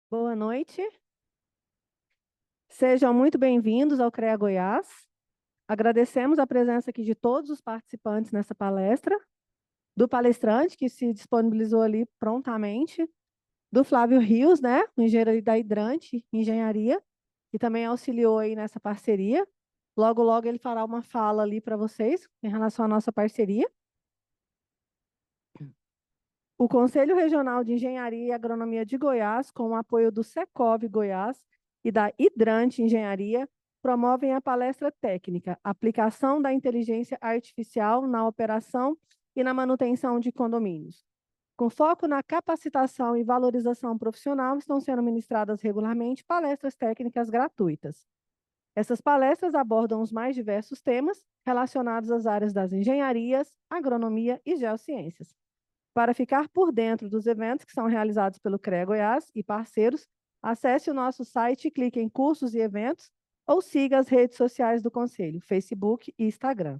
Boa noite. Sejam muito bem-vindos ao CREA Goiás. Agradecemos a presença aqui de todos os participantes nessa palestra, do palestrante que se disponibilizou ali prontamente, do Flávio Rios, né, o engenheiro da Hidrante Engenharia, que também auxiliou aí nessa parceria. Logo, logo ele fará uma fala ali para vocês em relação à nossa parceria. O Conselho Regional de Engenharia e Agronomia de Goiás, com o apoio do Secov Goiás e da Hidrante Engenharia, promovem a palestra técnica Aplicação da Inteligência Artificial na Operação e na Manutenção de Condomínios. Com foco na capacitação e valorização profissional, estão sendo ministradas regularmente palestras técnicas gratuitas. Essas palestras abordam os mais diversos temas relacionados às áreas das engenharias, agronomia e geociências. Para ficar por dentro dos eventos que são realizados pelo CREA Goiás e parceiros, acesse o nosso site, clique em cursos e eventos ou siga as redes sociais do Conselho, Facebook e Instagram.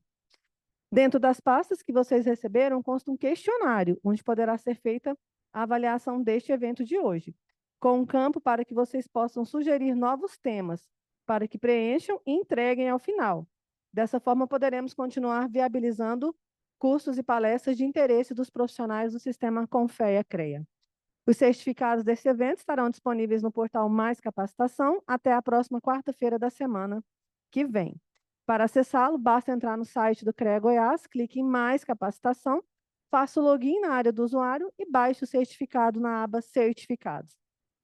Dentro das pastas que vocês receberam, consta um questionário, onde poderá ser feita a avaliação deste evento de hoje, com um campo para que vocês possam sugerir novos temas, para que preencham e entreguem ao final. Dessa forma, poderemos continuar viabilizando cursos e palestras de interesse dos profissionais do sistema Confea-CREA. Os certificados desse evento estarão disponíveis no portal Mais Capacitação até a próxima quarta-feira da semana que vem. Para acessá-lo, basta entrar no site do CREA Goiás, clique em Mais Capacitação, faça o login na área do usuário e baixe o certificado na aba Certificados.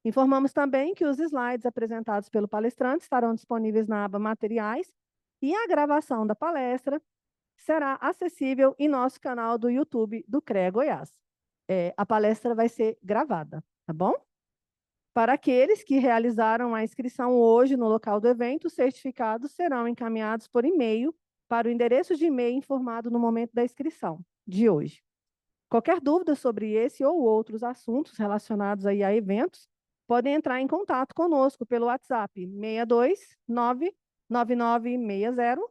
Informamos também que os slides apresentados pelo palestrante estarão disponíveis na aba Materiais e a gravação da palestra será acessível em nosso canal do YouTube do CREA Goiás. A palestra vai ser gravada, tá bom? Para aqueles que realizaram a inscrição hoje no local do evento, os certificados serão encaminhados por e-mail para o endereço de e-mail informado no momento da inscrição de hoje. Qualquer dúvida sobre esse ou outros assuntos relacionados aí a eventos, podem entrar em contato conosco pelo WhatsApp 62 99960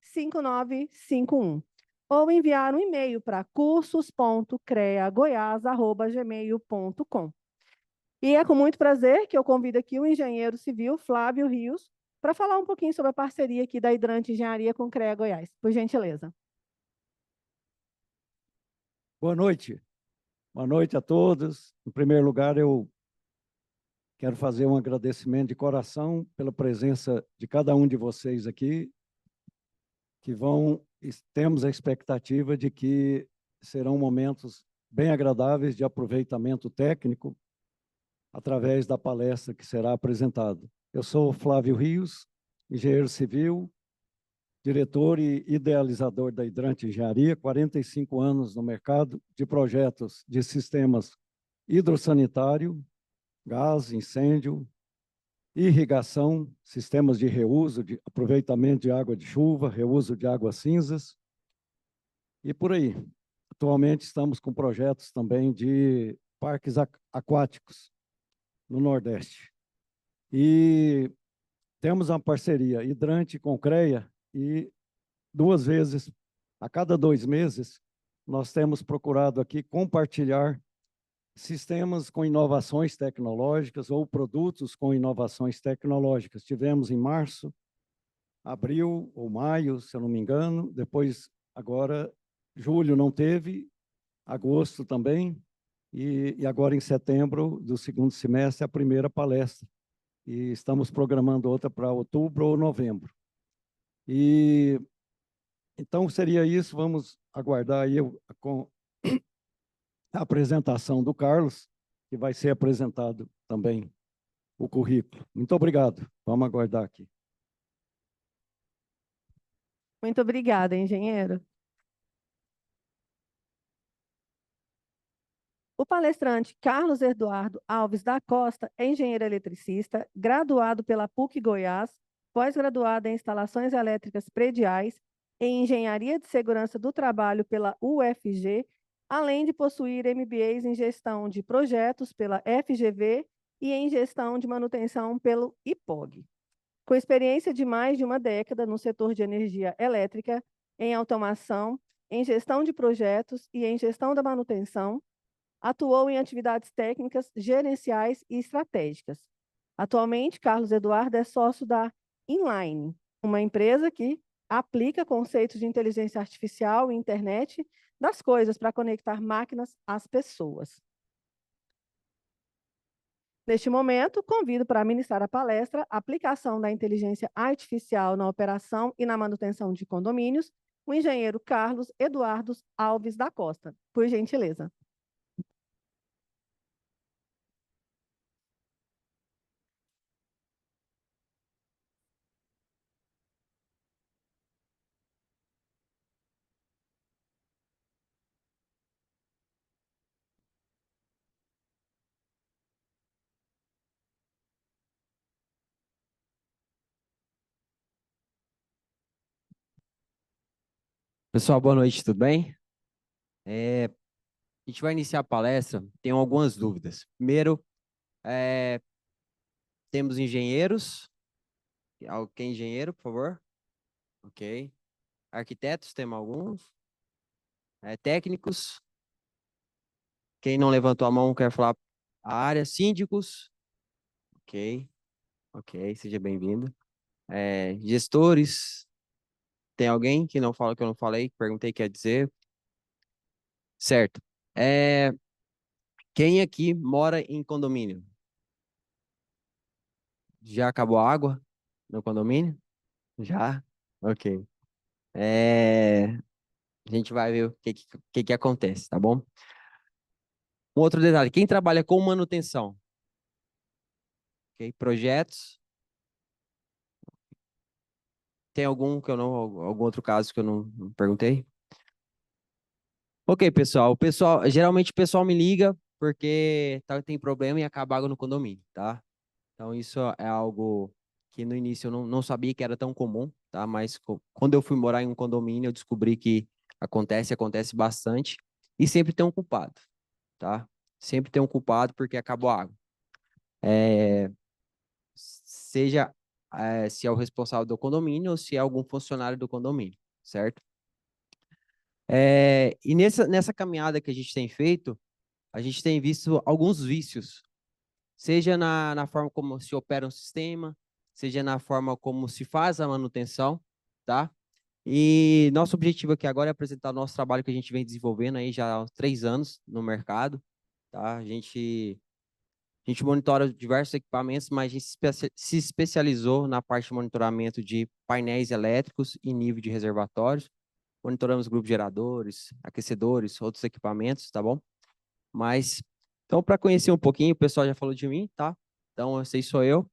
5951 ou enviar um e-mail para cursos.creagoias@gmail.com. E é com muito prazer que eu convido aqui o engenheiro civil Flávio Rios para falar um pouquinho sobre a parceria aqui da Hidrante Engenharia com o CREA Goiás. Por gentileza. Boa noite. Boa noite a todos. Em primeiro lugar, eu quero fazer um agradecimento de coração pela presença de cada um de vocês aqui, temos a expectativa de que serão momentos bem agradáveis de aproveitamento técnico através da palestra que será apresentada. Eu sou Flávio Rios, engenheiro civil, diretor e idealizador da Hidrante Engenharia, 45 anos no mercado de projetos de sistemas hidrossanitário, gás, incêndio, irrigação, sistemas de reuso, de aproveitamento de água de chuva, reuso de águas cinzas e por aí. Atualmente estamos com projetos também de parques aquáticos no Nordeste. E temos uma parceria Hidrante com CREA e 2 vezes, a cada 2 meses, nós temos procurado aqui compartilhar sistemas com inovações tecnológicas ou produtos com inovações tecnológicas. Tivemos em março, abril ou maio, se eu não me engano, depois, agora, julho não teve, agosto também, e agora em setembro do segundo semestre, a primeira palestra. E estamos programando outra para outubro ou novembro. E então seria isso, vamos aguardar aí com a apresentação do Carlos, que vai ser apresentado também o currículo. Muito obrigado. Vamos aguardar aqui. Muito obrigada, engenheiro. O palestrante Carlos Eduardo Alves da Costa é engenheiro eletricista, graduado pela PUC Goiás, pós-graduado em instalações elétricas prediais, em engenharia de segurança do trabalho pela UFG, além de possuir MBAs em gestão de projetos pela FGV e em gestão de manutenção pelo IPOG. Com experiência de mais de uma década no setor de energia elétrica, em automação, em gestão de projetos e em gestão da manutenção, Atuou em atividades técnicas, gerenciais e estratégicas. Atualmente, Carlos Eduardo é sócio da Inline, uma empresa que aplica conceitos de inteligência artificial e internet das coisas para conectar máquinas às pessoas. Neste momento, convido para ministrar a palestra Aplicação da Inteligência Artificial na Operação e na Manutenção de Condomínios, o engenheiro Carlos Eduardo Alves da Costa. Por gentileza. Pessoal, boa noite, tudo bem? A gente vai iniciar a palestra, tenho algumas dúvidas. Primeiro, temos engenheiros. Quem é engenheiro, por favor? Ok. Arquitetos, temos alguns. Técnicos. Quem não levantou a mão quer falar a área. Síndicos. Ok. Ok, seja bem-vindo. Gestores. Tem alguém que não fala que eu não falei? Perguntei, quer dizer? Certo. Quem aqui mora em condomínio? Já acabou a água no condomínio? Já? Ok. A gente vai ver o que acontece, tá bom? Um outro detalhe, quem trabalha com manutenção? Ok, projetos. Tem algum outro caso que eu não perguntei? Ok, pessoal. Geralmente o pessoal me liga porque tem problema e acaba água no condomínio, tá? Então isso é algo que no início eu não sabia que era tão comum, tá? Mas quando eu fui morar em um condomínio, eu descobri que acontece bastante e sempre tem um culpado, tá? Sempre tem um culpado porque acabou a água. Seja se é o responsável do condomínio ou se é algum funcionário do condomínio, certo? E nessa caminhada que a gente tem feito, a gente tem visto alguns vícios, seja na forma como se opera um sistema, seja na forma como se faz a manutenção, tá? E nosso objetivo aqui agora é apresentar o nosso trabalho que a gente vem desenvolvendo aí já há 3 anos no mercado, tá? A gente monitora diversos equipamentos, mas a gente se especializou na parte de monitoramento de painéis elétricos e nível de reservatórios. Monitoramos grupos geradores, aquecedores, outros equipamentos, tá bom? Então, para conhecer um pouquinho, o pessoal já falou de mim, tá? Então, esse aí sou eu.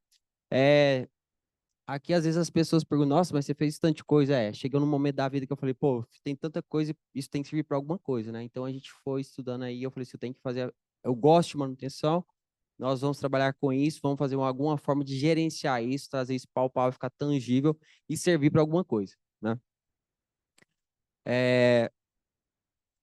Aqui, às vezes, as pessoas perguntam, nossa, mas você fez tanta coisa. Chegou num momento da vida que eu falei, pô, tem tanta coisa, isso tem que servir para alguma coisa, né? Então, a gente foi estudando aí, eu falei, eu tenho que fazer, eu gosto de manutenção, nós vamos trabalhar com isso, vamos fazer alguma forma de gerenciar isso, trazer isso palpável, ficar tangível e servir para alguma coisa, né?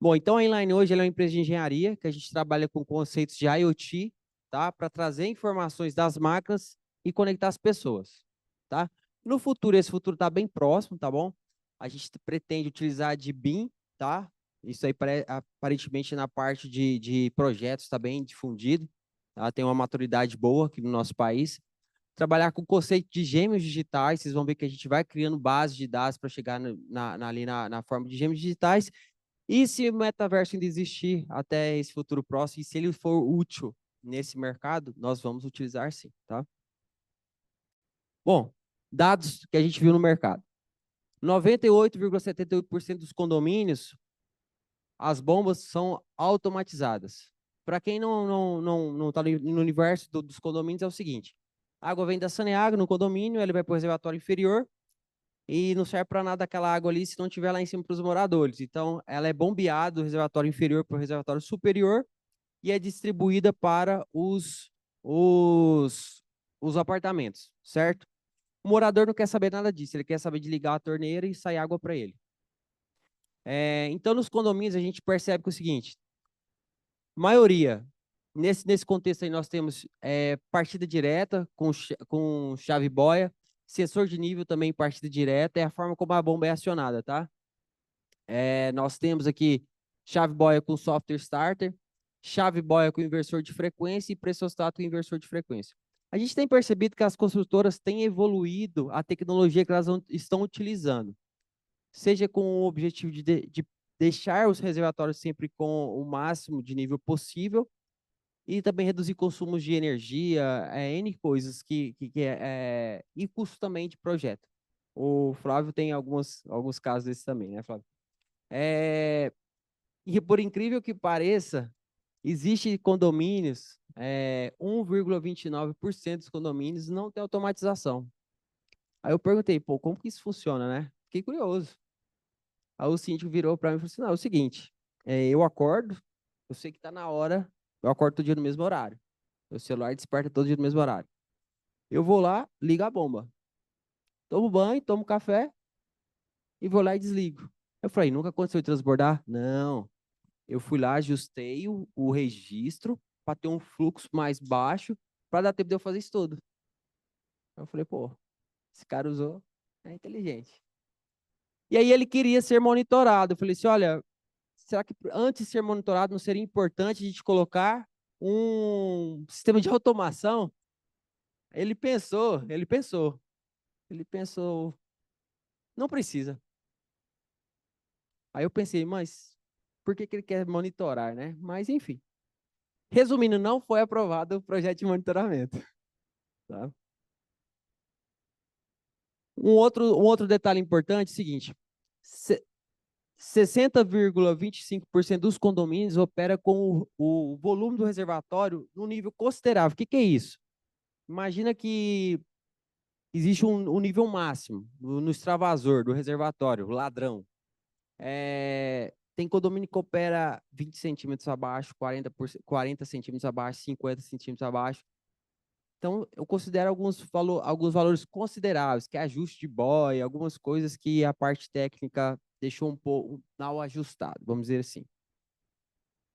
Bom, então a Inline hoje ela é uma empresa de engenharia que a gente trabalha com conceitos de IoT, tá? Para trazer informações das máquinas e conectar as pessoas, tá? No futuro, esse futuro está bem próximo, tá bom? A gente pretende utilizar de BIM, tá? Isso aí aparentemente na parte de projetos está bem difundido, tá? Tem uma maturidade boa aqui no nosso país. Trabalhar com o conceito de gêmeos digitais, vocês vão ver que a gente vai criando base de dados para chegar ali na forma de gêmeos digitais. E se o metaverso ainda existir até esse futuro próximo, e se ele for útil nesse mercado, nós vamos utilizar sim, tá? Bom, dados que a gente viu no mercado. 98,78% dos condomínios, as bombas são automatizadas. Para quem não está no universo dos condomínios, é o seguinte: a água vem da Saneago no condomínio, ele vai para o reservatório inferior, e não serve para nada aquela água ali se não tiver lá em cima para os moradores. Então, ela é bombeada do reservatório inferior para o reservatório superior e é distribuída para os apartamentos, certo? O morador não quer saber nada disso, ele quer saber de ligar a torneira e sair água para ele. Então, nos condomínios, a gente percebe que é o seguinte: maioria, nesse contexto aí, nós temos partida direta com chave boia, sensor de nível também partida direta, é a forma como a bomba é acionada, tá? Nós temos aqui chave boia com software starter, chave boia com inversor de frequência e pressostato com inversor de frequência. A gente tem percebido que as construtoras têm evoluído a tecnologia que elas estão utilizando, seja com o objetivo de deixar os reservatórios sempre com o máximo de nível possível e também reduzir consumos de energia, N coisas e custo também de projeto. O Flávio tem alguns casos desses também, né, Flávio? E por incrível que pareça, existe condomínios, 1,29% dos condomínios não tem automatização. Aí eu perguntei, pô, como que isso funciona, né? Fiquei curioso. Aí o síndico virou para mim e falou assim, não, é o seguinte, eu acordo, eu sei que está na hora, eu acordo todo dia no mesmo horário. Meu celular desperta todo dia no mesmo horário. Eu vou lá, ligo a bomba. Tomo banho, tomo café e vou lá e desligo. Eu falei, nunca aconteceu de transbordar? Não. Eu fui lá, ajustei o registro para ter um fluxo mais baixo para dar tempo de eu fazer isso tudo. Eu falei, pô, esse cara usou, é inteligente. E aí ele queria ser monitorado. Eu falei assim, olha, será que antes de ser monitorado não seria importante a gente colocar um sistema de automação? Ele pensou, não precisa. Aí eu pensei, mas por que ele quer monitorar, né? Mas enfim. Resumindo, não foi aprovado o projeto de monitoramento. Tá? Um outro detalhe importante é o seguinte, 60,25% dos condomínios opera com o volume do reservatório num nível considerável. O que é isso? Imagina que existe um nível máximo no extravasor do reservatório, o ladrão. Tem condomínio que opera 20 centímetros abaixo, 40 centímetros abaixo, 50 centímetros abaixo. Então, eu considero alguns valores consideráveis, que é ajuste de boia, algumas coisas que a parte técnica deixou um pouco mal ajustado, vamos dizer assim.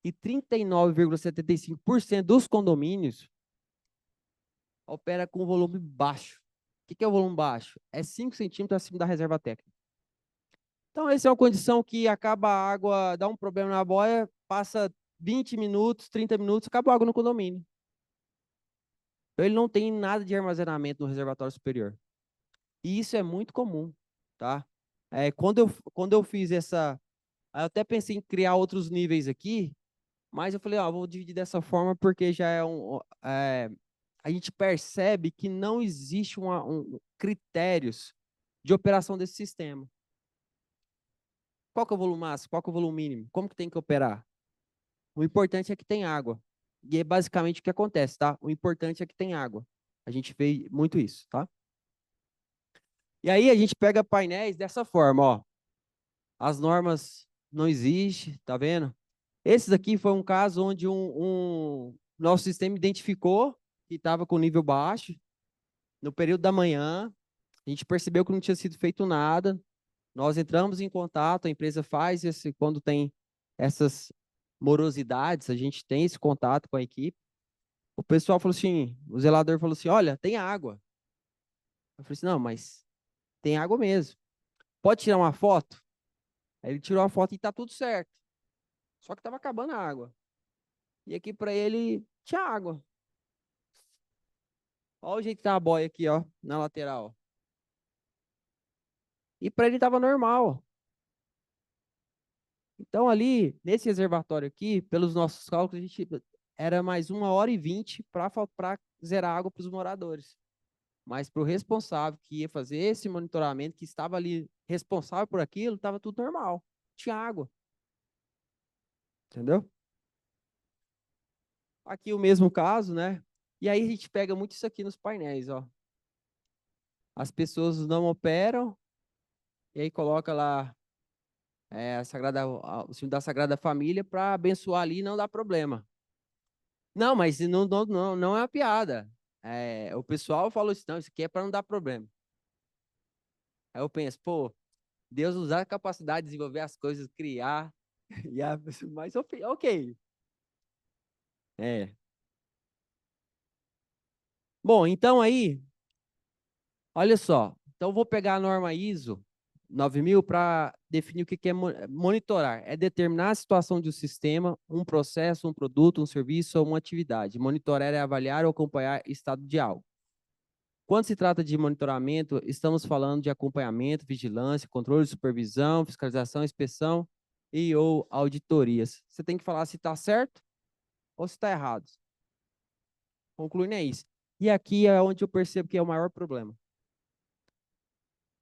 E 39,75% dos condomínios opera com volume baixo. O que é o volume baixo? É 5 centímetros acima da reserva técnica. Então, essa é uma condição que acaba a água, dá um problema na boia, passa 20 minutos, 30 minutos, acaba a água no condomínio. Então, ele não tem nada de armazenamento no reservatório superior. E isso é muito comum, tá? Quando eu fiz essa... Eu até pensei em criar outros níveis aqui, mas eu falei, vou dividir dessa forma porque já a gente percebe que não existe critérios de operação desse sistema. Qual que é o volume máximo? Qual que é o volume mínimo? Como que tem que operar? O importante é que tem água. E é basicamente o que acontece, tá? O importante é que tem água. A gente vê muito isso, tá? E aí a gente pega painéis dessa forma, ó. As normas não existem, tá vendo? Esse aqui foi um caso onde nosso sistema identificou que estava com nível baixo. No período da manhã, a gente percebeu que não tinha sido feito nada. Nós entramos em contato, a empresa faz quando tem essas morosidades, a gente tem esse contato com a equipe. O pessoal falou assim, o zelador falou assim, olha, tem água. Eu falei assim, não, mas tem água mesmo. Pode tirar uma foto? Aí ele tirou a foto e tá tudo certo. Só que estava acabando a água. E aqui para ele tinha água. Olha o jeito que tá a boia aqui, ó, na lateral. E para ele estava normal. Então ali, nesse reservatório aqui, pelos nossos cálculos, a gente era mais 1h20 para zerar água para os moradores. Mas para o responsável que ia fazer esse monitoramento, que estava ali responsável por aquilo, estava tudo normal. Tinha água. Entendeu? Aqui o mesmo caso, né? E aí a gente pega muito isso aqui nos painéis, ó. As pessoas não operam, e aí coloca lá o símbolo da Sagrada Família para abençoar ali e não dar problema. Não, mas não é uma piada. O pessoal falou assim, não, isso aqui é para não dar problema. Aí eu penso, pô, Deus usar a capacidade de desenvolver as coisas, criar, mas ok. Bom, então aí, olha só. Então eu vou pegar a norma ISO 9.000 para definir o que é monitorar. É determinar a situação de um sistema, um processo, um produto, um serviço ou uma atividade. Monitorar é avaliar ou acompanhar o estado de algo. Quando se trata de monitoramento, estamos falando de acompanhamento, vigilância, controle, supervisão, fiscalização, inspeção e ou auditorias. Você tem que falar se está certo ou se está errado. Concluindo é isso. E aqui é onde eu percebo que é o maior problema.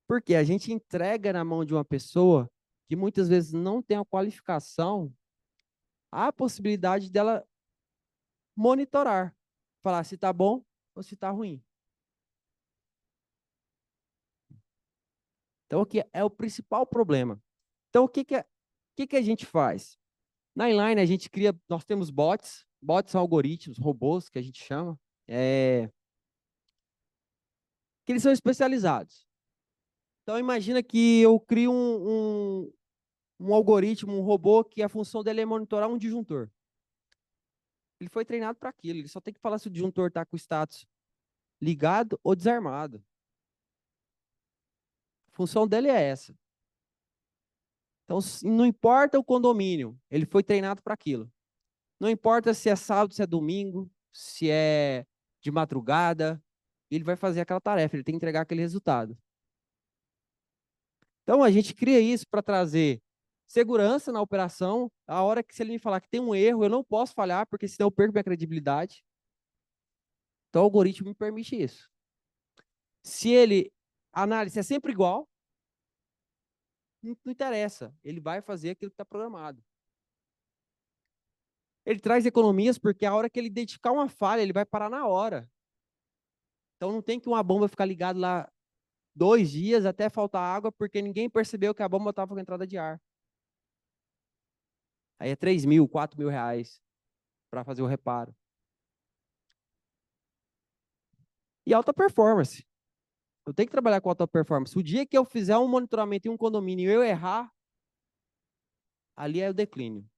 Porque a gente entrega na mão de uma pessoa que muitas vezes não tem a qualificação, a possibilidade dela monitorar, falar se está bom ou se está ruim. Então, aqui é o principal problema. Então, o que a gente faz? Na inline, a gente cria, nós temos bots são algoritmos, robôs, que a gente chama, que eles são especializados. Então, imagina que eu crio um algoritmo, um robô, que a função dele é monitorar um disjuntor. Ele foi treinado para aquilo, ele só tem que falar se o disjuntor está com o status ligado ou desarmado. A função dele é essa. Então, não importa o condomínio, ele foi treinado para aquilo. Não importa se é sábado, se é domingo, se é de madrugada, ele vai fazer aquela tarefa, ele tem que entregar aquele resultado. Então, a gente cria isso para trazer segurança na operação. A hora que se ele me falar que tem um erro, eu não posso falhar, porque senão eu perco minha credibilidade. Então, o algoritmo me permite isso. Se a análise é sempre igual, não interessa. Ele vai fazer aquilo que está programado. Ele traz economias porque a hora que ele identificar uma falha, ele vai parar na hora. Então, não tem que uma bomba ficar ligada lá 2 dias até faltar água, porque ninguém percebeu que a bomba estava com entrada de ar. Aí é 3.000, 4.000 reais para fazer o reparo. E alta performance. Eu tenho que trabalhar com alta performance. O dia que eu fizer um monitoramento em um condomínio e eu errar, ali é o declínio.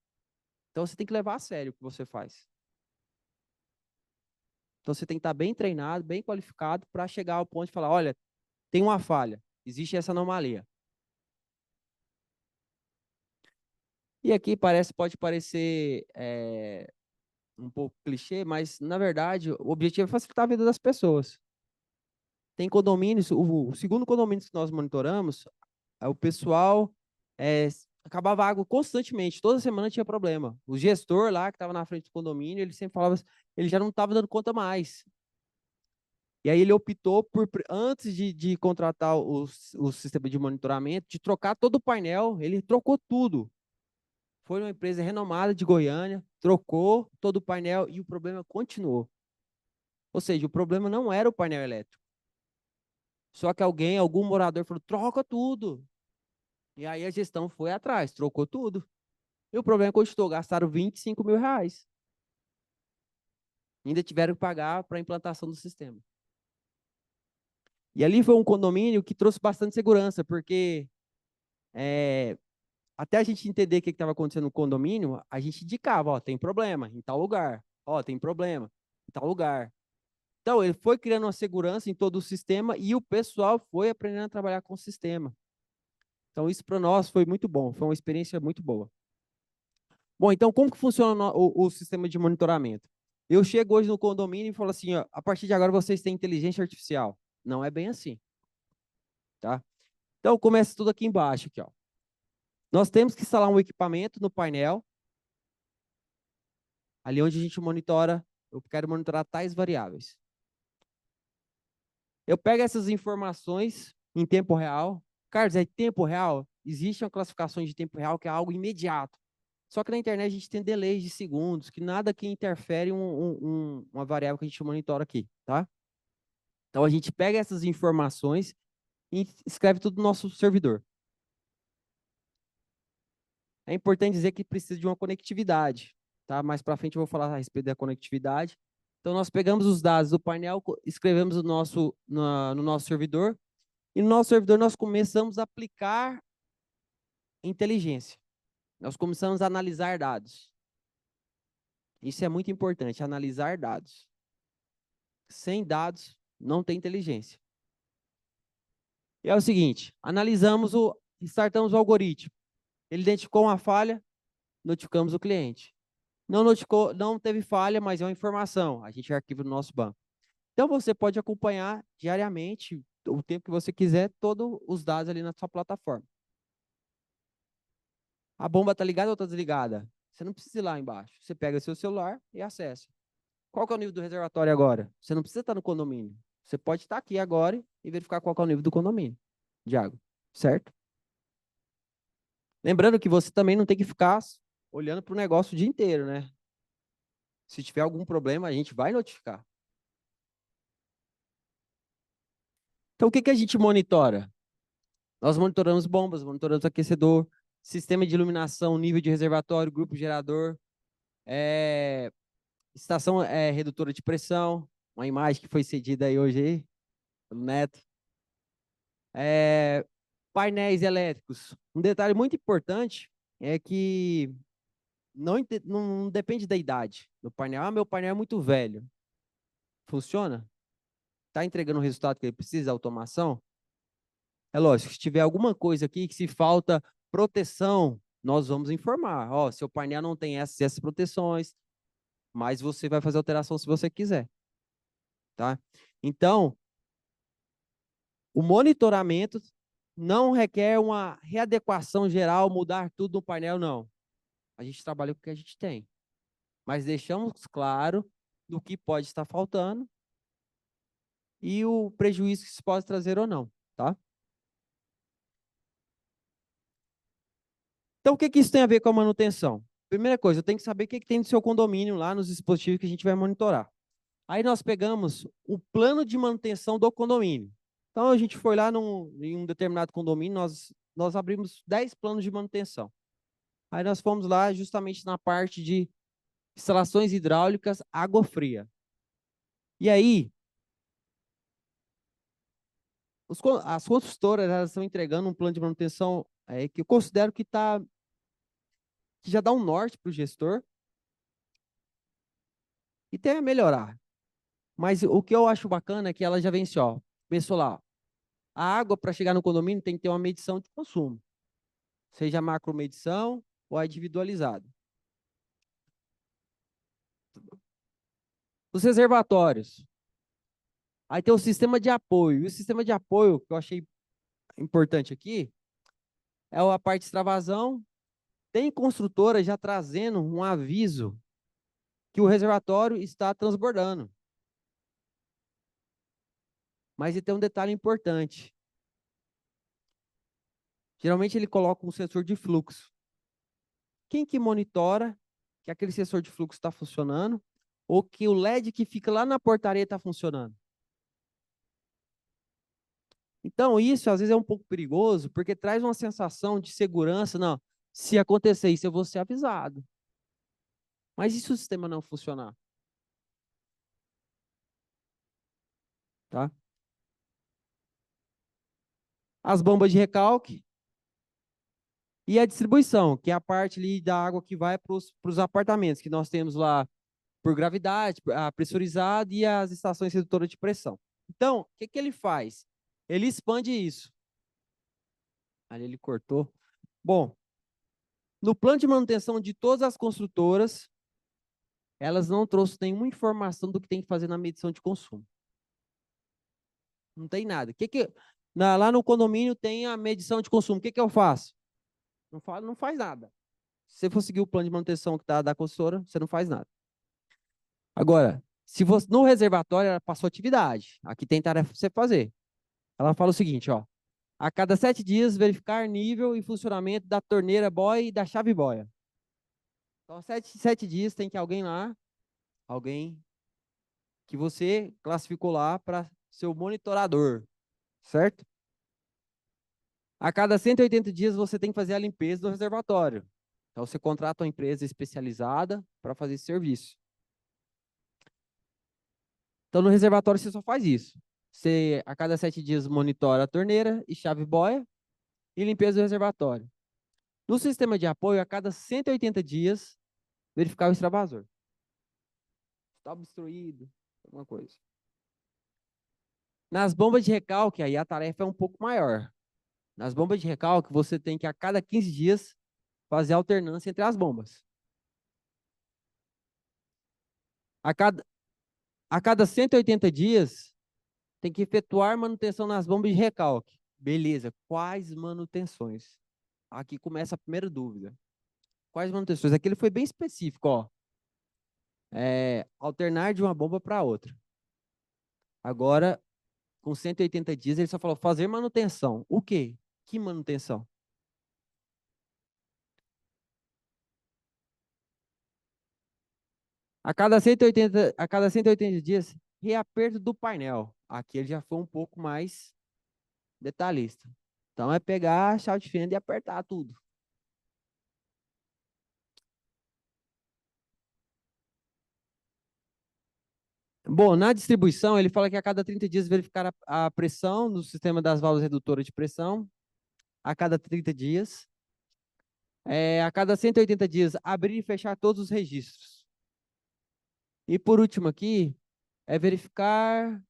Então, você tem que levar a sério o que você faz. Então, você tem que estar bem treinado, bem qualificado para chegar ao ponto de falar, olha, tem uma falha, existe essa anomalia. E aqui pode parecer um pouco clichê, mas, na verdade, o objetivo é facilitar a vida das pessoas. Tem condomínios, o segundo condomínio que nós monitoramos, o pessoal acabava água constantemente, toda semana tinha problema. O gestor lá, que estava na frente do condomínio, ele sempre falava, ele já não estava dando conta mais. E aí ele optou por, antes de contratar o sistema de monitoramento, de trocar todo o painel, ele trocou tudo. Foi uma empresa renomada de Goiânia, trocou todo o painel e o problema continuou. Ou seja, o problema não era o painel elétrico. Só que algum morador falou, troca tudo. E aí a gestão foi atrás, trocou tudo. E o problema continuou, gastaram 25 mil reais. Ainda tiveram que pagar para a implantação do sistema. E ali foi um condomínio que trouxe bastante segurança, porque até a gente entender o que estava acontecendo no condomínio, a gente indicava, ó, tem problema em tal lugar, ó, tem problema em tal lugar. Então, ele foi criando uma segurança em todo o sistema e o pessoal foi aprendendo a trabalhar com o sistema. Então, isso para nós foi muito bom, foi uma experiência muito boa. Bom, então, como que funciona o sistema de monitoramento? Eu chego hoje no condomínio e falo assim, ó, a partir de agora vocês têm inteligência artificial. Não é bem assim. Tá? Então, começa tudo aqui embaixo. Aqui, ó. Nós temos que instalar um equipamento no painel, ali onde a gente monitora, eu quero monitorar tais variáveis. Eu pego essas informações em tempo real. Carlos, é tempo real? Existe uma classificação de tempo real que é algo imediato. Só que na internet a gente tem delays de segundos, que nada que interfere uma variável que a gente monitora aqui, tá? Então a gente pega essas informações e escreve tudo no nosso servidor. É importante dizer que precisa de uma conectividade, tá? Mais para frente eu vou falar a respeito da conectividade. Então nós pegamos os dados do painel, escrevemos no nosso servidor, e no nosso servidor nós começamos a aplicar inteligência. Nós começamos a analisar dados. Isso é muito importante, analisar dados. Sem dados, não tem inteligência. E é o seguinte, analisamos Startamos o algoritmo. Ele identificou uma falha, notificamos o cliente. Não notificou, não teve falha, mas é uma informação. A gente arquiva no nosso banco. Então, você pode acompanhar diariamente, o tempo que você quiser, todos os dados ali na sua plataforma. A bomba está ligada ou está desligada? Você não precisa ir lá embaixo. Você pega seu celular e acessa. Qual que é o nível do reservatório agora? Você não precisa estar no condomínio. Você pode estar aqui agora e verificar qual que é o nível do condomínio de água, certo? Lembrando que você também não tem que ficar olhando para o negócio o dia inteiro, né? Se tiver algum problema, a gente vai notificar. Então, o que a gente monitora? Nós monitoramos bombas, monitoramos aquecedor, sistema de iluminação, nível de reservatório, grupo gerador, estação redutora de pressão, uma imagem que foi cedida aí hoje aí, pelo Neto. Painéis elétricos. Um detalhe muito importante é que não depende da idade do painel. Ah, meu painel é muito velho. Funciona? Está entregando o resultado que ele precisa, automação? É lógico, se tiver alguma coisa aqui que se falta proteção, nós vamos informar. Ó, seu painel não tem essas proteções, mas você vai fazer alteração se você quiser. Tá? Então, o monitoramento não requer uma readequação geral, mudar tudo no painel, não. A gente trabalha com o que a gente tem. Mas deixamos claro do que pode estar faltando e o prejuízo que isso pode trazer ou não, tá? Então, o que isso tem a ver com a manutenção? Primeira coisa, eu tenho que saber o que tem no seu condomínio lá nos dispositivos que a gente vai monitorar. Aí nós pegamos o plano de manutenção do condomínio. Então, a gente foi lá em um determinado condomínio, nós abrimos 10 planos de manutenção. Aí nós fomos lá justamente na parte de instalações hidráulicas, água fria. E aí, as construtoras elas estão entregando um plano de manutenção que eu considero que já dá um norte para o gestor e tem a melhorar. Mas o que eu acho bacana é que ela já vem assim, ó, pensou lá, a água para chegar no condomínio tem que ter uma medição de consumo, seja macromedição ou individualizada. Os reservatórios. Aí tem o sistema de apoio. E o sistema de apoio, que eu achei importante aqui, é a parte de extravasão. Tem construtora já trazendo um aviso que o reservatório está transbordando. Mas ele tem um detalhe importante. Geralmente ele coloca um sensor de fluxo. Quem que monitora que aquele sensor de fluxo está funcionando ou que o LED que fica lá na portaria está funcionando? Então, isso às vezes é um pouco perigoso, porque traz uma sensação de segurança. Não, se acontecer isso, eu vou ser avisado. Mas e se o sistema não funcionar? Tá? As bombas de recalque e a distribuição, que é a parte ali da água que vai para os apartamentos, que nós temos lá por gravidade, a pressurizado e as estações redutoras de pressão. Então, o que ele faz? Ele expande isso. Ali ele cortou. Bom, no plano de manutenção de todas as construtoras, elas não trouxeram nenhuma informação do que tem que fazer na medição de consumo. Não tem nada. Lá no condomínio tem a medição de consumo. O que eu faço? Não faz nada. Se você for seguir o plano de manutenção que está da consultora, você não faz nada. Agora, se você, no reservatório, ela passou atividade. Aqui tem tarefa para você fazer. Ela fala o seguinte, ó. A cada 7 dias, verificar nível e funcionamento da torneira boia e da chave boia. Então, 7 dias tem que alguém lá, alguém que você classificou lá para seu monitorador, certo? A cada 180 dias, você tem que fazer a limpeza do reservatório. Então, você contrata uma empresa especializada para fazer esse serviço. Então, no reservatório, você só faz isso. Você, a cada 7 dias, monitora a torneira e chave boia e limpeza do reservatório. No sistema de apoio, a cada 180 dias, verificar o extravasor. Está obstruído, alguma coisa. Nas bombas de recalque, aí a tarefa é um pouco maior. Nas bombas de recalque, você tem que, a cada 15 dias, fazer alternância entre as bombas. A cada 180 dias, tem que efetuar manutenção nas bombas de recalque. Beleza, quais manutenções? Aqui começa a primeira dúvida. Quais manutenções? Aqui ele foi bem específico, ó. Alternar de uma bomba para outra. Agora, com 180 dias, ele só falou fazer manutenção. O quê? Que manutenção? A cada 180 dias, reaperto do painel. Aqui ele já foi um pouco mais detalhista. Então, é pegar a chave de fenda e apertar tudo. Bom, na distribuição, ele fala que a cada 30 dias verificar a pressão no sistema das válvulas redutoras de pressão. A cada 30 dias. A cada 180 dias, abrir e fechar todos os registros. E por último aqui, é verificar...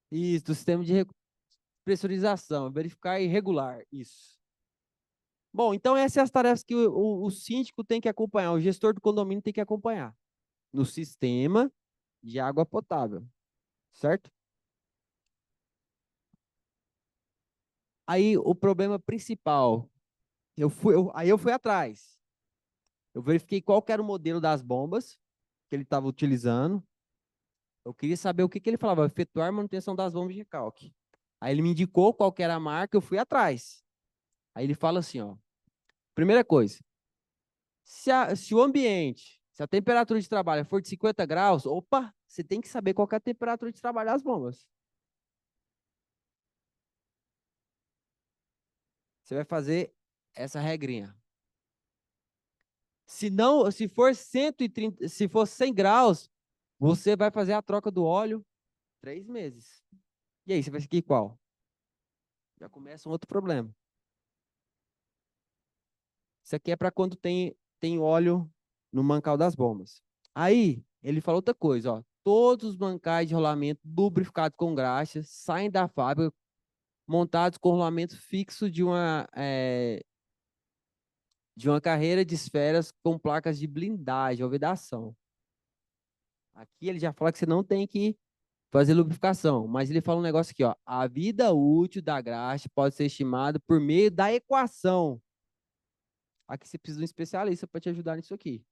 isso, do sistema de pressurização. Verificar irregular, isso. Bom, então essas são as tarefas que o síndico tem que acompanhar, o gestor do condomínio tem que acompanhar. No sistema de água potável, certo? Aí o problema principal, aí eu fui atrás. Eu verifiquei qual que era o modelo das bombas que ele estava utilizando. Eu queria saber o que ele falava, efetuar manutenção das bombas de recalque. Aí ele me indicou qual que era a marca, eu fui atrás. Aí ele fala assim, ó. Primeira coisa, se o ambiente, se a temperatura de trabalho for de 50 graus, opa, você tem que saber qual que é a temperatura de trabalho das bombas. Você vai fazer essa regrinha. Se for 130, se for 100 graus, você vai fazer a troca do óleo 3 meses. E aí, você vai seguir qual? Já começa um outro problema. Isso aqui é para quando tem óleo no mancal das bombas. Aí, ele falou outra coisa, ó. Todos os mancais de rolamento lubrificados com graxa saem da fábrica montados com rolamento fixo de uma carreira de esferas com placas de blindagem ou vedação. Aqui ele já fala que você não tem que fazer lubrificação, mas ele fala um negócio aqui, ó. A vida útil da graxa pode ser estimada por meio da equação. Aqui você precisa de um especialista para te ajudar nisso aqui.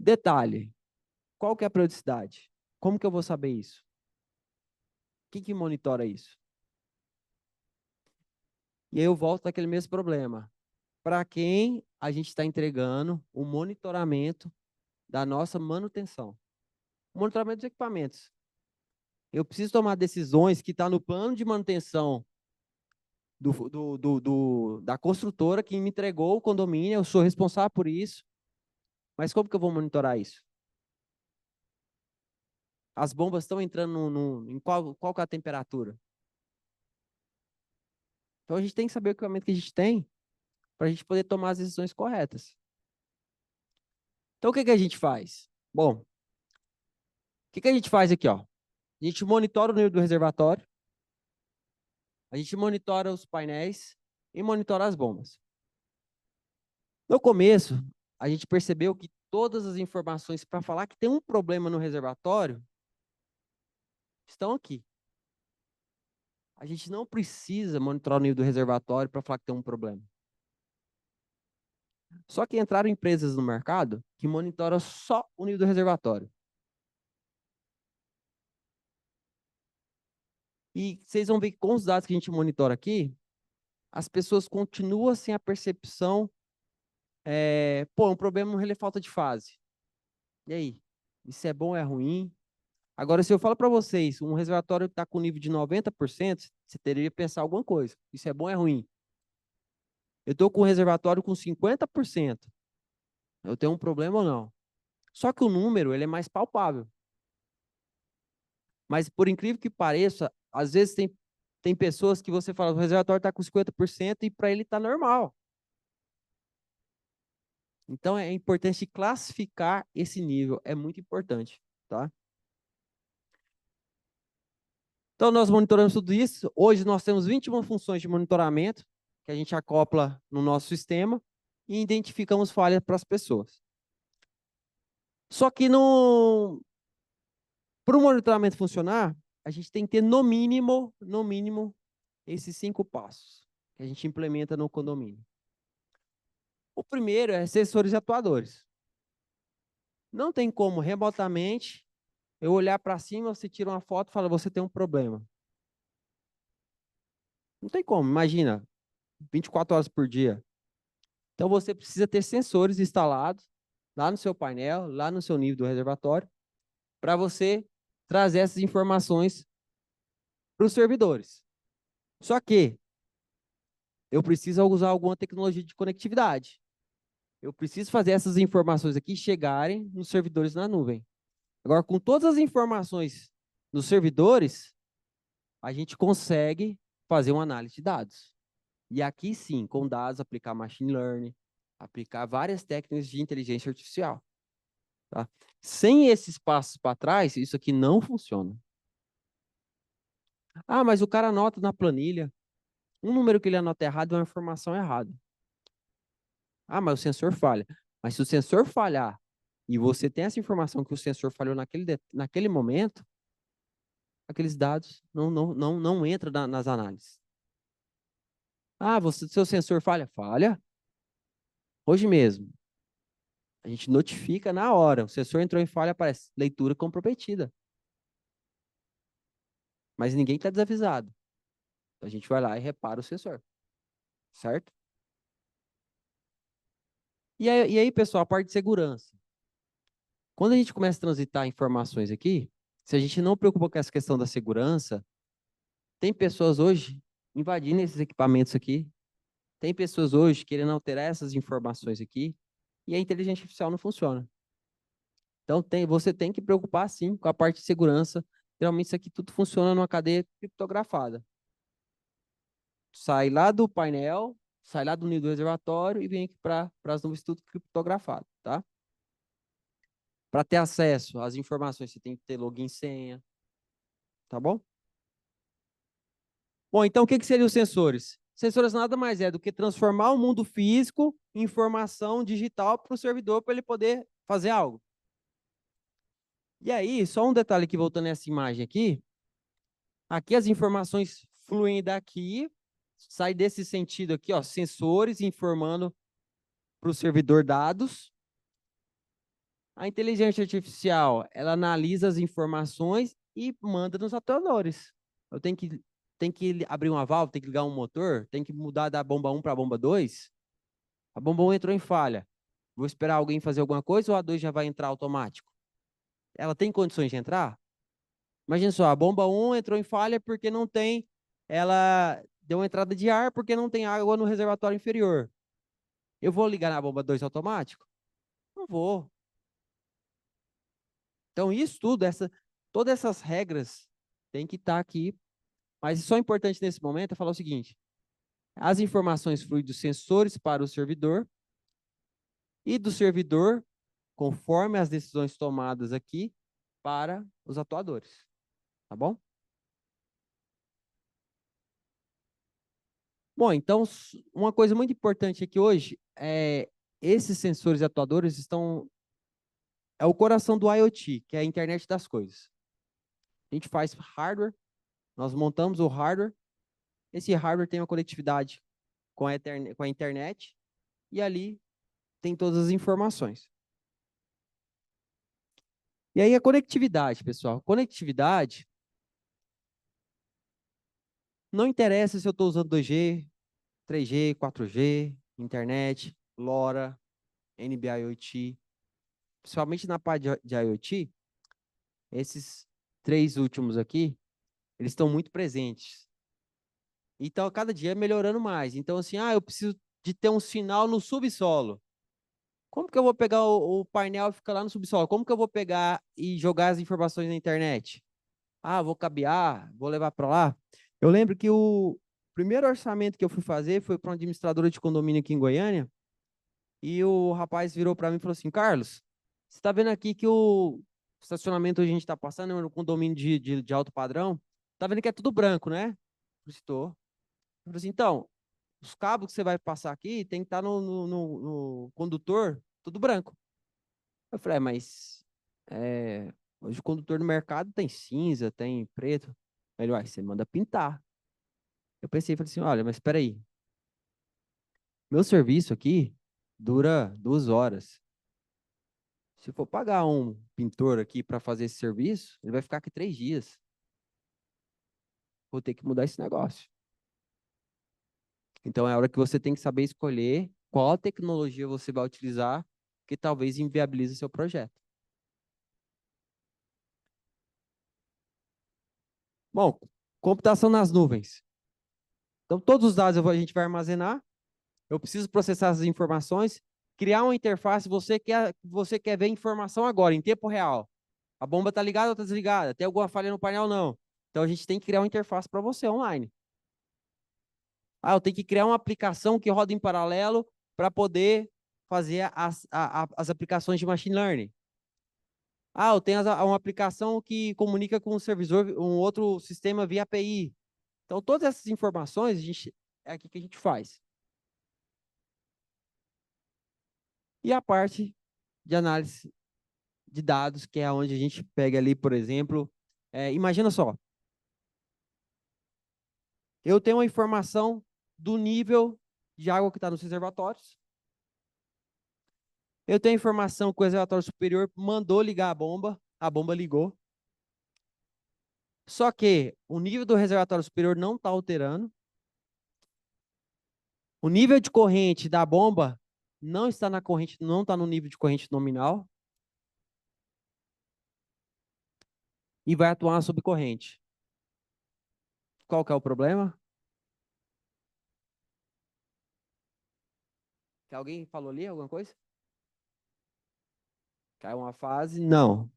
Detalhe, qual que é a periodicidade? Como que eu vou saber isso? Quem que monitora isso? E aí eu volto àquele mesmo problema. Para quem a gente está entregando o monitoramento da nossa manutenção? O monitoramento dos equipamentos. Eu preciso tomar decisões que estão no plano de manutenção da construtora que me entregou o condomínio, eu sou responsável por isso. Mas como que eu vou monitorar isso? As bombas estão entrando em qual que é a temperatura? Então a gente tem que saber o equipamento que a gente tem para a gente poder tomar as decisões corretas. Então o que a gente faz? Bom, o que a gente faz aqui, ó? A gente monitora o nível do reservatório, a gente monitora os painéis e monitora as bombas. No começo, a gente percebeu que todas as informações para falar que tem um problema no reservatório estão aqui. A gente não precisa monitorar o nível do reservatório para falar que tem um problema. Só que entraram empresas no mercado que monitoram só o nível do reservatório. E vocês vão ver que com os dados que a gente monitora aqui, as pessoas continuam sem a percepção, um problema no relé falta de fase. E aí? Isso é bom ou é ruim? Agora, se eu falo para vocês, um reservatório que está com nível de 90%, você teria que pensar alguma coisa. Isso é bom ou é ruim? Eu estou com um reservatório com 50%. Eu tenho um problema ou não? Só que o número ele é mais palpável. Mas, por incrível que pareça, às vezes tem pessoas que você fala, o reservatório está com 50% e para ele está normal. Então, é importante classificar esse nível, é muito importante, tá? Então, nós monitoramos tudo isso. Hoje, nós temos 21 funções de monitoramento que a gente acopla no nosso sistema e identificamos falhas para as pessoas. Só que para o monitoramento funcionar, a gente tem que ter, no mínimo, esses 5 passos que a gente implementa no condomínio. O primeiro é sensores e atuadores. Não tem como, remotamente, eu olhar para cima, você tira uma foto e fala, você tem um problema. Não tem como, imagina, 24 horas por dia. Então, você precisa ter sensores instalados lá no seu painel, lá no seu nível do reservatório, para você trazer essas informações para os servidores. Só que eu preciso usar alguma tecnologia de conectividade. Eu preciso fazer essas informações aqui chegarem nos servidores na nuvem. Agora, com todas as informações nos servidores, a gente consegue fazer uma análise de dados. E aqui sim, com dados, aplicar machine learning, aplicar várias técnicas de inteligência artificial. Tá? Sem esses passos para trás, isso aqui não funciona. Ah, mas o cara anota na planilha. Um número que ele anota errado é uma informação errada. Ah, mas o sensor falha. Mas se o sensor falhar e você tem essa informação que o sensor falhou naquele momento, aqueles dados não entram nas análises. Ah, seu sensor falha? Falha. Hoje mesmo. A gente notifica na hora. O sensor entrou em falha, aparece leitura comprometida. Mas ninguém está desavisado. Então, a gente vai lá e repara o sensor. Certo? E aí, pessoal, a parte de segurança. Quando a gente começa a transitar informações aqui, se a gente não preocupa com essa questão da segurança, tem pessoas hoje invadindo esses equipamentos aqui, tem pessoas hoje querendo alterar essas informações aqui, e a inteligência artificial não funciona. Então, você tem que preocupar, sim, com a parte de segurança. Geralmente, isso aqui tudo funciona numa cadeia criptografada. Sai lá do painel, sai lá do nível do reservatório e vem aqui para as nuvens tudo criptografado, tá? Para ter acesso às informações, você tem que ter login e senha, tá bom? Bom, então o que seriam os sensores? Sensores nada mais é do que transformar o mundo físico em informação digital para o servidor para ele poder fazer algo. E aí, só um detalhe aqui, voltando nessa imagem aqui. Aqui as informações fluem daqui, sai desse sentido aqui, ó, sensores informando para o servidor dados. A inteligência artificial, ela analisa as informações e manda nos atuadores. Eu tenho que abrir uma válvula, tem que ligar um motor, tem que mudar da bomba 1 para a bomba 2. A bomba 1 entrou em falha. Vou esperar alguém fazer alguma coisa ou a 2 já vai entrar automático? Ela tem condições de entrar? Imagina só, a bomba 1 entrou em falha porque não tem, ela deu uma entrada de ar porque não tem água no reservatório inferior. Eu vou ligar na bomba 2 automático? Não vou. Então, isso tudo, todas essas regras tem que estar aqui. Mas só importante nesse momento é falar o seguinte: as informações fluem dos sensores para o servidor e do servidor, conforme as decisões tomadas aqui, para os atuadores. Tá bom? Bom, então, uma coisa muito importante aqui hoje é esses sensores e atuadores é o coração do IoT, que é a internet das coisas. A gente faz hardware, nós montamos o hardware, esse hardware tem uma conectividade com a internet e ali tem todas as informações. E aí a conectividade, pessoal. Conectividade, não interessa se eu estou usando 2G, 3G, 4G, internet, LoRa, NB-IoT. Principalmente na parte de IoT, esses 3 últimos aqui, eles estão muito presentes. Então, a cada dia melhorando mais. Então, assim, eu preciso de ter um sinal no subsolo. Como que eu vou pegar o painel e ficar lá no subsolo? Como que eu vou pegar e jogar as informações na internet? Vou cabear, vou levar para lá. Eu lembro que o primeiro orçamento que eu fui fazer foi para uma administradora de condomínio aqui em Goiânia, E o rapaz virou para mim e falou assim, Carlos, você está vendo aqui que o estacionamento hoje a gente está passando é um condomínio de alto padrão? Tá vendo que é tudo branco, né? Eu estou. Ele falou assim, então, os cabos que você vai passar aqui tem que estar no condutor tudo branco. Eu falei, mas hoje o condutor no mercado tem cinza, tem preto. Aí ele, uai, você manda pintar. Eu pensei, falei assim, olha, mas espera aí. Meu serviço aqui dura 2 horas. Se for pagar um pintor aqui para fazer esse serviço, ele vai ficar aqui 3 dias. Vou ter que mudar esse negócio. Então é a hora que você tem que saber escolher qual tecnologia você vai utilizar, que talvez inviabilize seu projeto. Bom, computação nas nuvens. Então todos os dados a gente vai armazenar. Eu preciso processar essas informações, criar uma interface. Você quer ver informação agora, em tempo real. A bomba está ligada ou está desligada? Tem alguma falha no painel? Não. Então a gente tem que criar uma interface para você online. Ah, eu tenho que criar uma aplicação que roda em paralelo para poder fazer as aplicações de machine learning. Ah, eu tenho uma aplicação que comunica com um servidor, um outro sistema via API. Então, todas essas informações é aqui que a gente faz. E a parte de análise de dados, que é onde a gente pega ali, por exemplo, imagina só, eu tenho uma informação do nível de água que está nos reservatórios. Eu tenho informação que o reservatório superior mandou ligar a bomba ligou. Só que o nível do reservatório superior não está alterando. O nível de corrente da bomba não está na corrente, não está no nível de corrente nominal. E vai atuar na subcorrente. Qual que é o problema? Que alguém falou ali alguma coisa? Caiu uma fase? Não.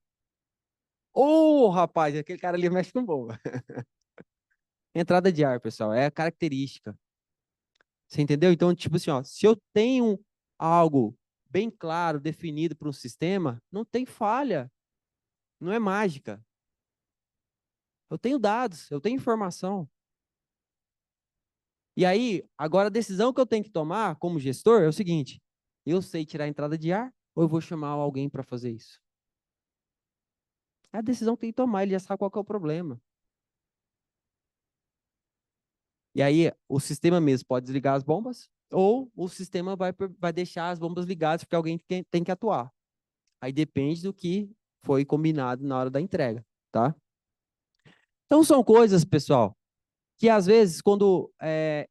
Rapaz, aquele cara ali mexe com bomba. Entrada de ar, pessoal, é a característica. Você entendeu? Então, tipo assim, ó, se eu tenho algo bem claro, definido para um sistema, não tem falha. Não é mágica. Eu tenho dados, eu tenho informação. E aí, agora a decisão que eu tenho que tomar como gestor é o seguinte: eu sei tirar a entrada de ar ou eu vou chamar alguém para fazer isso? É a decisão que tem que tomar, ele já sabe qual que é o problema. E aí, o sistema mesmo pode desligar as bombas ou o sistema vai deixar as bombas ligadas porque alguém tem que atuar. Aí depende do que foi combinado na hora da entrega, tá? Então, são coisas, pessoal, que às vezes, quando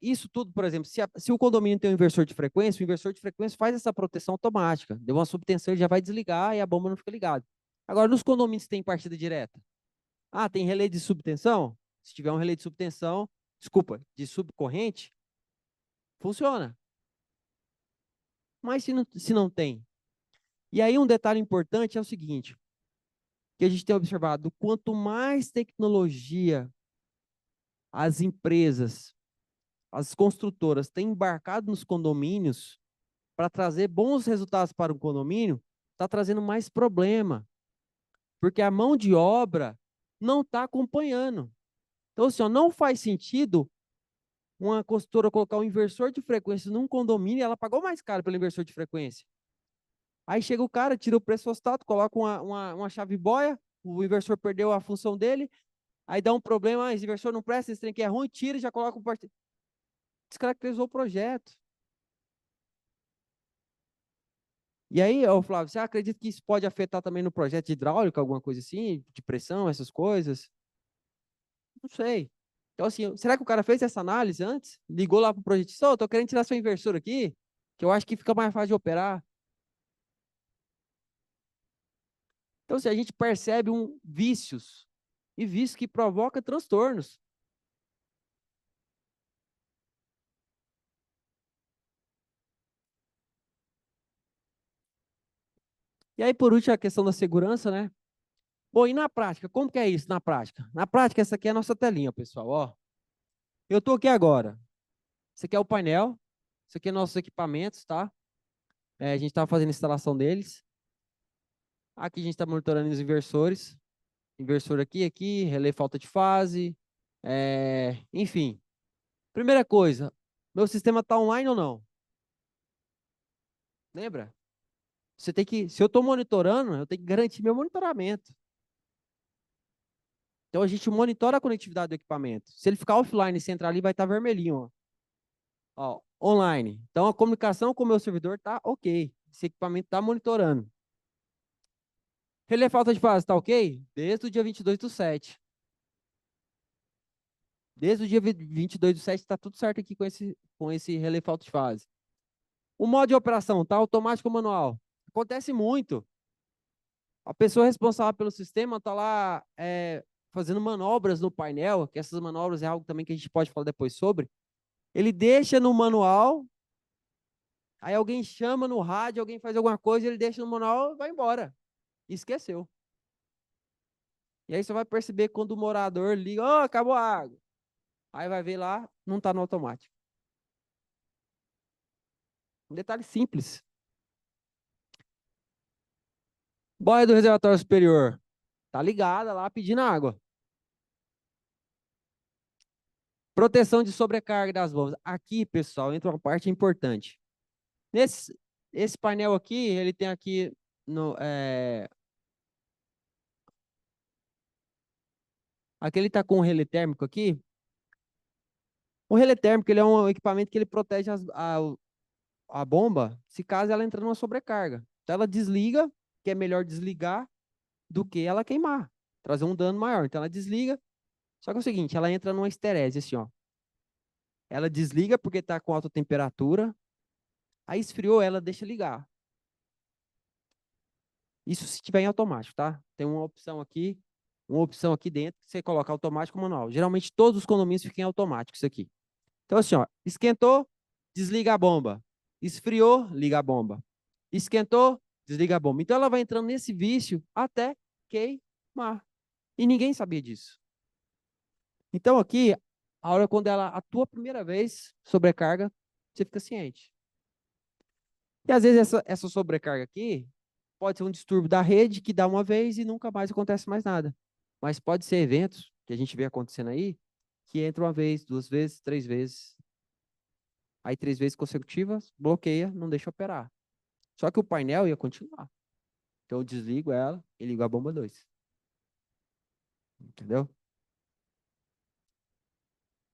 isso tudo, por exemplo, se o condomínio tem um inversor de frequência, o inversor de frequência faz essa proteção automática. Deu uma subtensão, ele já vai desligar e a bomba não fica ligada. Agora, nos condomínios que tem partida direta. Ah, tem relé de subtensão? Se tiver um relé de subtensão, desculpa, de subcorrente, funciona. Mas se não tem? E aí um detalhe importante é o seguinte, que a gente tem observado, quanto mais tecnologia as empresas, as construtoras têm embarcado nos condomínios para trazer bons resultados para o condomínio, está trazendo mais problema, porque a mão de obra não está acompanhando. Então, assim, ó, não faz sentido uma construtora colocar um inversor de frequência num condomínio e ela pagou mais caro pelo inversor de frequência. Aí chega o cara, tira o pressostato, coloca uma chave boia, o inversor perdeu a função dele, aí dá um problema, esse inversor não presta, esse trem aqui é ruim, tira e já coloca um partido. Descaracterizou o projeto. E aí, Flávio, você acredita que isso pode afetar também no projeto de hidráulica, alguma coisa assim, de pressão, essas coisas? Não sei. Então, assim, será que o cara fez essa análise antes? Ligou lá para o projetista, estou querendo tirar seu inversor aqui, que eu acho que fica mais fácil de operar. Então, se a gente percebe vícios, e vícios que provocam transtornos. E aí, por último, a questão da segurança, né? Bom, e na prática, como que é isso na prática? Na prática, essa aqui é a nossa telinha, pessoal, ó. Eu estou aqui agora. Esse aqui é o painel, esse aqui é nossos equipamentos, tá? a gente estava fazendo a instalação deles. Aqui a gente está monitorando os inversores. Inversor aqui, relé falta de fase. Enfim. Primeira coisa, meu sistema está online ou não? Lembra? Se eu estou monitorando, eu tenho que garantir meu monitoramento. Então a gente monitora a conectividade do equipamento. Se ele ficar offline e você entrar ali, vai estar vermelhinho, ó, online. Então a comunicação com o meu servidor está ok. Esse equipamento está monitorando. Relé falta de fase, está ok? Desde o dia 22/7. Desde o dia 22/7 está tudo certo aqui com esse relé falta de fase. O modo de operação está automático ou manual? Acontece muito. A pessoa responsável pelo sistema está lá fazendo manobras no painel, que essas manobras é algo também que a gente pode falar depois sobre. Ele deixa no manual, aí alguém chama no rádio, alguém faz alguma coisa, ele deixa no manual e vai embora. E esqueceu. E aí você vai perceber quando o morador liga, oh, acabou a água. Aí vai ver lá, não está no automático. Um detalhe simples. Boia do reservatório superior. Tá ligada lá pedindo água. Proteção de sobrecarga das bombas. Aqui, pessoal, entra uma parte importante. Esse painel aqui, ele tem aqui aqui ele está com um relé térmico aqui. O relé térmico ele é um equipamento que ele protege a bomba se caso ela entrar numa sobrecarga. Então ela desliga, que é melhor desligar do que ela queimar, trazer um dano maior. Então ela desliga, só que é o seguinte, ela entra numa esterese assim, ó. Ela desliga porque está com alta temperatura, aí esfriou, ela deixa ligar. Isso se tiver em automático, tá? Tem uma opção aqui dentro que você coloca automático ou manual. Geralmente todos os condomínios ficam em automático isso aqui. Então assim, ó, esquentou, desliga a bomba. Esfriou, liga a bomba. Esquentou, desliga a bomba. Então ela vai entrando nesse vício até queimar. E ninguém sabia disso. Então aqui, a hora quando ela atua a primeira vez, sobrecarga, você fica ciente. E às vezes essa sobrecarga aqui pode ser um distúrbio da rede que dá uma vez e nunca mais acontece mais nada. Mas pode ser eventos que a gente vê acontecendo aí, que entra uma vez, 2 vezes, 3 vezes. Aí 3 vezes consecutivas, bloqueia, não deixa operar. Só que o painel ia continuar. Então eu desligo ela e ligo a bomba 2. Entendeu?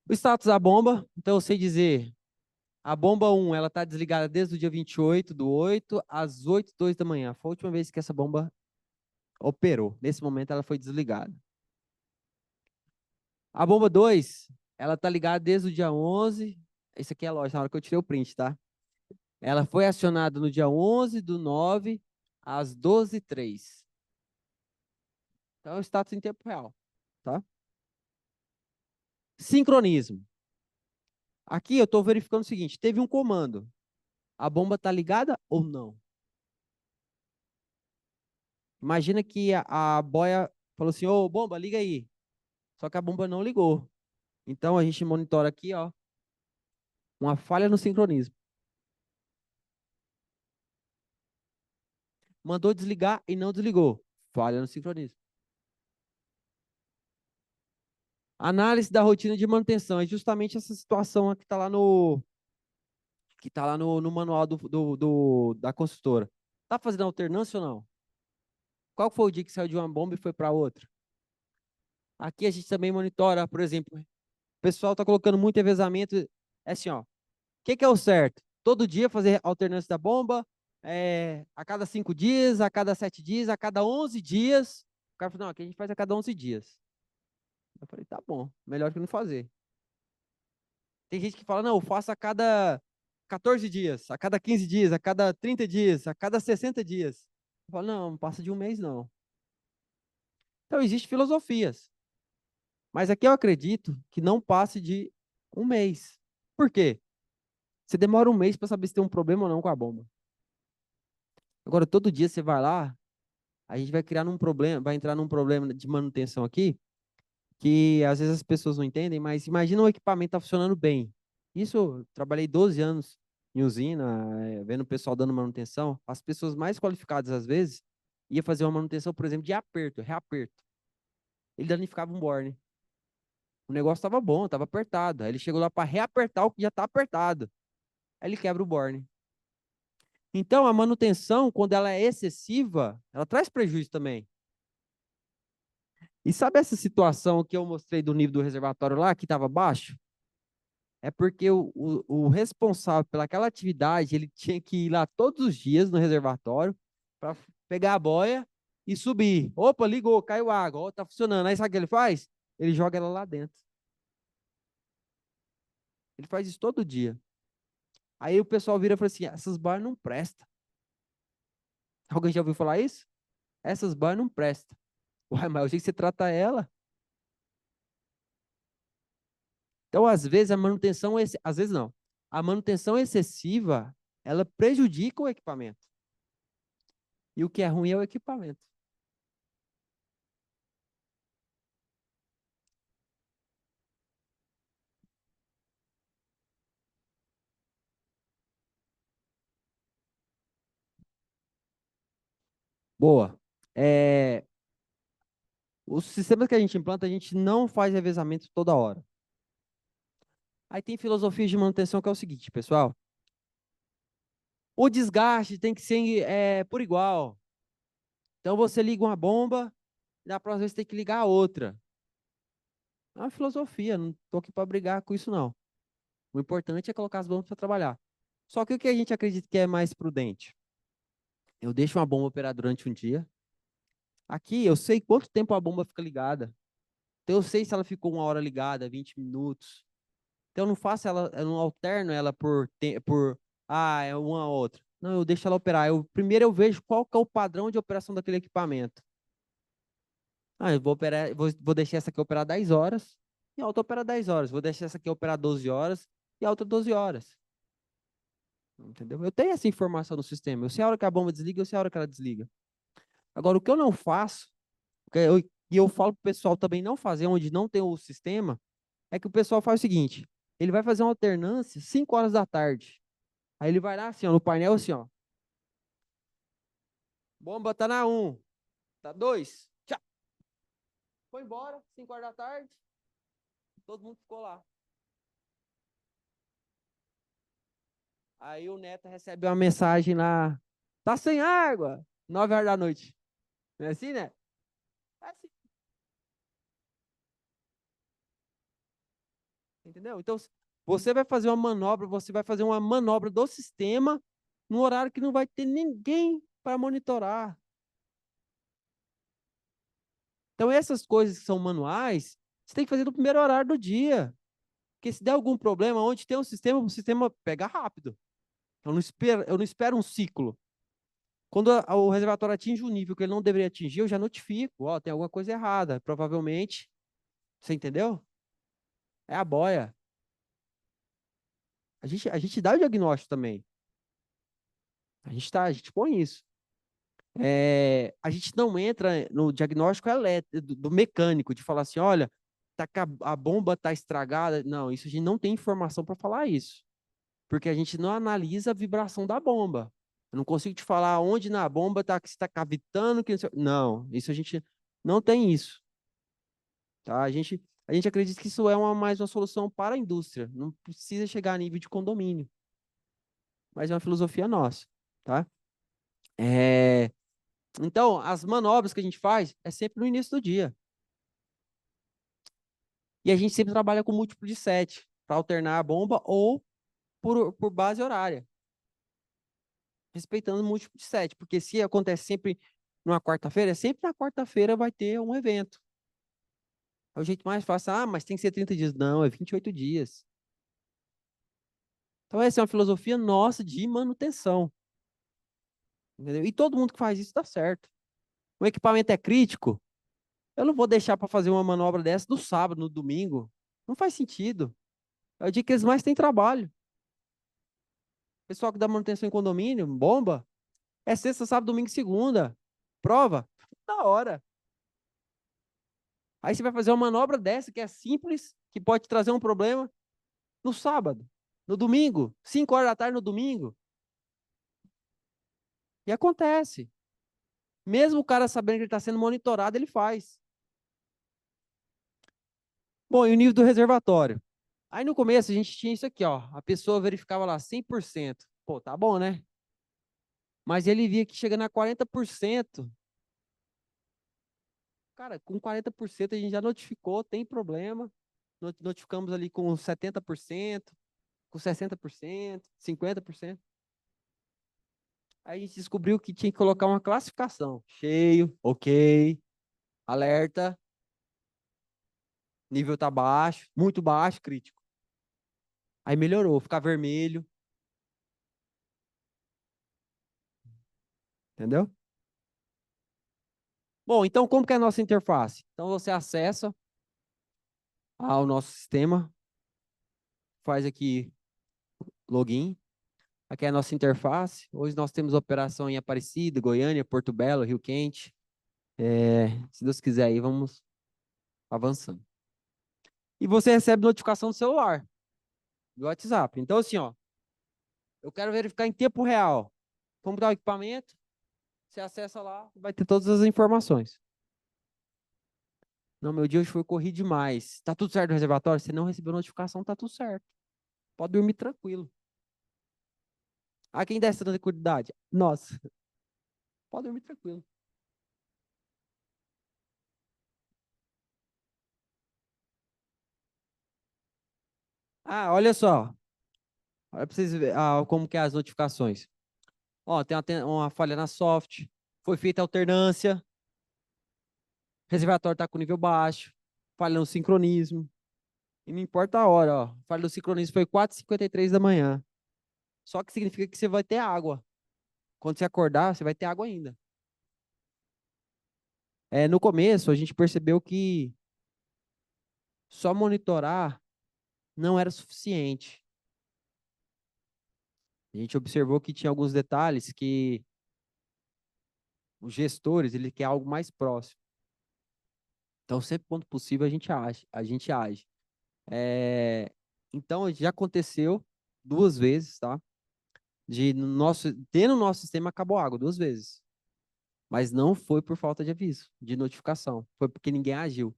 O status da bomba, então eu sei dizer, a bomba 1, ela está desligada desde o dia 28/8 às 8h02 da manhã. Foi a última vez que essa bomba operou. Nesse momento ela foi desligada. A bomba 2, ela está ligada desde o dia 11. Isso aqui é lógico, na hora que eu tirei o print, tá? Ela foi acionada no dia 11/9 às 12h03. Então é o status em tempo real, tá? Sincronismo. Aqui eu estou verificando o seguinte, teve um comando. A bomba está ligada ou não? Imagina que a boia falou assim, ô, bomba, liga aí. Só que a bomba não ligou. Então a gente monitora aqui, ó, uma falha no sincronismo. Mandou desligar e não desligou. Falha no sincronismo. Análise da rotina de manutenção. É justamente essa situação que está lá no manual da construtora. Está fazendo alternância ou não? Qual foi o dia que saiu de uma bomba e foi para outra? Aqui a gente também monitora, por exemplo, o pessoal está colocando muito revezamento. É assim, ó. O que é o certo? Todo dia fazer alternância da bomba, a cada 5 dias, a cada 7 dias, a cada 11 dias. O cara falou, não, aqui a gente faz a cada 11 dias. Eu falei, tá bom, melhor que não fazer. Tem gente que fala, não, eu faço a cada 14 dias, a cada 15 dias, a cada 30 dias, a cada 60 dias. Eu falo, não, não passa de um mês, não. Então, existem filosofias. Mas aqui eu acredito que não passe de um mês. Por quê? Você demora um mês para saber se tem um problema ou não com a bomba. Agora, todo dia você vai lá, a gente vai criar vai entrar num problema de manutenção aqui, que às vezes as pessoas não entendem, mas imagina um equipamento tá funcionando bem. Isso, eu trabalhei 12 anos em usina, vendo o pessoal dando manutenção, as pessoas mais qualificadas, às vezes, ia fazer uma manutenção, por exemplo, de aperto, reaperto. Ele danificava um borne. O negócio estava bom, estava apertado. Aí ele chegou lá para reapertar o que já está apertado. Aí ele quebra o borne. Então, a manutenção, quando ela é excessiva, ela traz prejuízo também. E sabe essa situação que eu mostrei do nível do reservatório lá, que estava baixo? É porque o responsável pelaquela atividade, ele tinha que ir lá todos os dias no reservatório para pegar a boia e subir. Opa, ligou, caiu água, ó, tá funcionando. Aí sabe o que ele faz? Ele joga ela lá dentro. Ele faz isso todo dia. Aí o pessoal vira e fala assim, essas boias não prestam. Alguém já ouviu falar isso? Essas boias não prestam. Uai, mas o jeito que você trata ela. Então, às vezes, às vezes não. A manutenção excessiva, ela prejudica o equipamento. E o que é ruim é o equipamento. Boa. Os sistemas que a gente implanta, a gente não faz revezamento toda hora. Aí tem filosofias de manutenção que é o seguinte, pessoal. O desgaste tem que ser por igual. Então, você liga uma bomba, e na próxima vez você tem que ligar a outra. É uma filosofia, não estou aqui para brigar com isso, não. O importante é colocar as bombas para trabalhar. Só que o que a gente acredita que é mais prudente? Eu deixo uma bomba operar durante um dia. Aqui, eu sei quanto tempo a bomba fica ligada. Então, eu sei se ela ficou 1 hora ligada, 20 minutos. Então, eu não faço ela, eu não alterno ela é uma ou outra. Não, eu deixo ela operar. Primeiro eu vejo qual que é o padrão de operação daquele equipamento. Eu vou operar, vou deixar essa aqui operar 10 horas e a outra operar 10 horas. Vou deixar essa aqui operar 12 horas e a outra 12 horas. Entendeu? Eu tenho essa informação no sistema. Eu sei a hora que a bomba desliga, eu sei a hora que ela desliga. Agora, o que eu não faço, e eu falo para o pessoal também não fazer, onde não tem o sistema, é que o pessoal faz o seguinte, ele vai fazer uma alternância 5 horas da tarde. Aí ele vai lá assim, ó, no painel assim, ó. Bomba tá na 1, tá 2, tchau. Foi embora, 5 horas da tarde, todo mundo ficou lá. Aí o Neto recebe uma mensagem lá, tá sem água, 9 horas da noite. Não é assim, né? É assim. Entendeu? Então, você vai fazer uma manobra do sistema no horário que não vai ter ninguém para monitorar. Então, essas coisas que são manuais, você tem que fazer no primeiro horário do dia. Porque se der algum problema, onde tem um sistema, o sistema pega rápido. Eu não espero um ciclo. Quando o reservatório atinge um nível que ele não deveria atingir, eu já notifico. Ó, tem alguma coisa errada. Provavelmente, você entendeu? É a boia. A gente dá o diagnóstico também. A gente põe isso. A gente não entra no diagnóstico elétrico, do mecânico, de falar assim, olha, a bomba está estragada. Não, isso a gente não tem informação para falar isso. Porque a gente não analisa a vibração da bomba. Eu não consigo te falar onde na bomba está cavitando. Não, isso a gente não tem isso. Tá? A gente acredita que isso é mais uma solução para a indústria. Não precisa chegar a nível de condomínio. Mas é uma filosofia nossa. Tá? Então, as manobras que a gente faz é sempre no início do dia. E a gente sempre trabalha com múltiplo de 7 para alternar a bomba ou por base horária. Respeitando o múltiplo de 7, porque se acontece sempre numa quarta-feira, sempre na quarta-feira vai ter um evento. É o jeito mais fácil. Mas tem que ser 30 dias. Não, é 28 dias. Então, essa é uma filosofia nossa de manutenção. Entendeu? E todo mundo que faz isso dá certo. O equipamento é crítico, eu não vou deixar para fazer uma manobra dessa no sábado, no domingo. Não faz sentido. É o dia que eles mais têm trabalho. Pessoal que dá manutenção em condomínio, bomba, é sexta, sábado, domingo e segunda. Prova, na hora. Aí você vai fazer uma manobra dessa, que é simples, que pode trazer um problema, no sábado. No domingo, 5 horas da tarde no domingo. E acontece. Mesmo o cara sabendo que ele está sendo monitorado, ele faz. Bom, e o nível do reservatório? Aí no começo a gente tinha isso aqui, ó. A pessoa verificava lá 100%. Pô, tá bom, né? Mas ele via que chegando a 40%. Cara, com 40% a gente já notificou, tem problema. Notificamos ali com 70%, com 60%, 50%. Aí a gente descobriu que tinha que colocar uma classificação. Cheio, ok, alerta, nível tá baixo, muito baixo, crítico. Aí melhorou, ficar vermelho. Entendeu? Bom, então como que é a nossa interface? Então você acessa ao nosso sistema, faz aqui login. Aqui é a nossa interface. Hoje nós temos operação em Aparecida, Goiânia, Porto Belo, Rio Quente. Se Deus quiser aí, vamos avançando. E você recebe notificação do celular, do WhatsApp. Então assim, ó, eu quero verificar em tempo real como está o equipamento. Você acessa lá, vai ter todas as informações. Não, meu dia hoje foi corrido demais. Tá tudo certo no reservatório? Você não recebeu notificação, tá tudo certo. Pode dormir tranquilo. Ah, quem dá essa tranquilidade? Nossa. Pode dormir tranquilo. Ah, olha só. Olha para vocês verem como que é as notificações. Ó, tem uma falha na soft. Foi feita alternância. Reservatório está com nível baixo. Falha no sincronismo. E não importa a hora, ó. Falha no sincronismo foi 4h53 da manhã. Só que significa que você vai ter água. Quando você acordar, você vai ter água ainda. No começo, a gente percebeu que só monitorar não era suficiente. A gente observou que tinha alguns detalhes que os gestores, ele quer algo mais próximo. Então, sempre quando possível, a gente age. Então, já aconteceu 2 vezes, tá? Ter no nosso sistema acabou a água 2 vezes. Mas não foi por falta de aviso, de notificação. Foi porque ninguém agiu.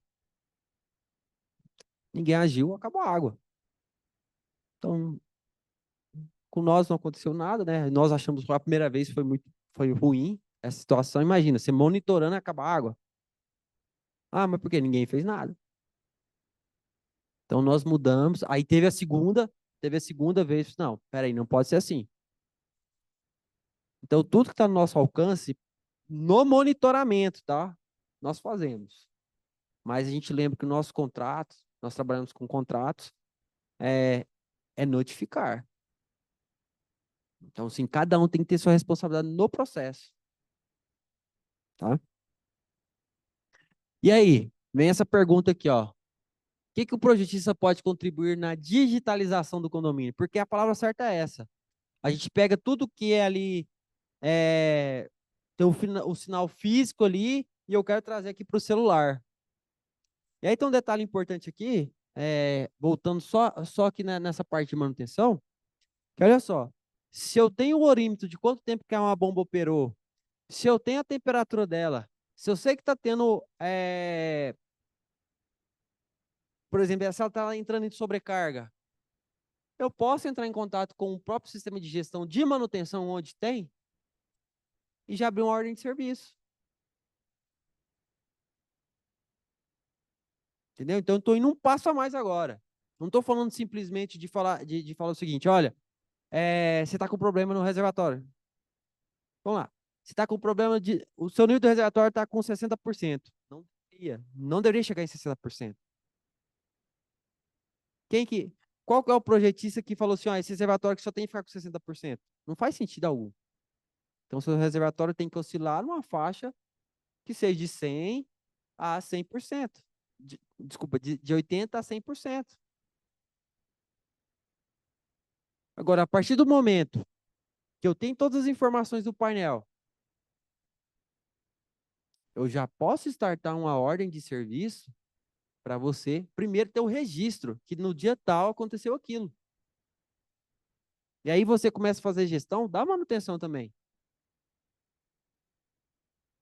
Ninguém agiu, acabou a água. Então, com nós não aconteceu nada, né? Nós achamos que a primeira vez foi ruim essa situação. Imagina, você monitorando e acabar a água. Ah, mas por quê? Ninguém fez nada. Então nós mudamos. Aí teve a segunda vez. Não, peraí, não pode ser assim. Então tudo que está no nosso alcance, no monitoramento, tá? Nós fazemos. Mas a gente lembra que o nosso contrato, nós trabalhamos com contratos, é notificar. Então, sim, cada um tem que ter sua responsabilidade no processo. Tá? E aí, vem essa pergunta aqui, ó. O que o projetista pode contribuir na digitalização do condomínio? Porque a palavra certa é essa. A gente pega tudo que é ali, tem o sinal físico ali, e eu quero trazer aqui para o celular. E aí tem um detalhe importante aqui, voltando só aqui nessa parte de manutenção, que olha só, se eu tenho o orímetro de quanto tempo que uma bomba operou, se eu tenho a temperatura dela, se eu sei que está tendo, por exemplo, se ela está entrando em sobrecarga, eu posso entrar em contato com o próprio sistema de gestão de manutenção onde tem e já abrir uma ordem de serviço. Entendeu? Então, eu estou indo um passo a mais agora. Não estou falando simplesmente de falar, de falar o seguinte, olha, você está com problema no reservatório. Vamos lá. Você está com problema o seu nível do reservatório está com 60%. Não deveria chegar em 60%. Qual que é o projetista que falou assim, esse reservatório que só tem que ficar com 60%? Não faz sentido algum. Então, seu reservatório tem que oscilar numa faixa que seja de 100 a 100%. Desculpa, de 80 a 100%. Agora, a partir do momento que eu tenho todas as informações do painel, eu já posso startar uma ordem de serviço para você, primeiro, ter o registro, que no dia tal aconteceu aquilo. E aí você começa a fazer gestão, dá manutenção também.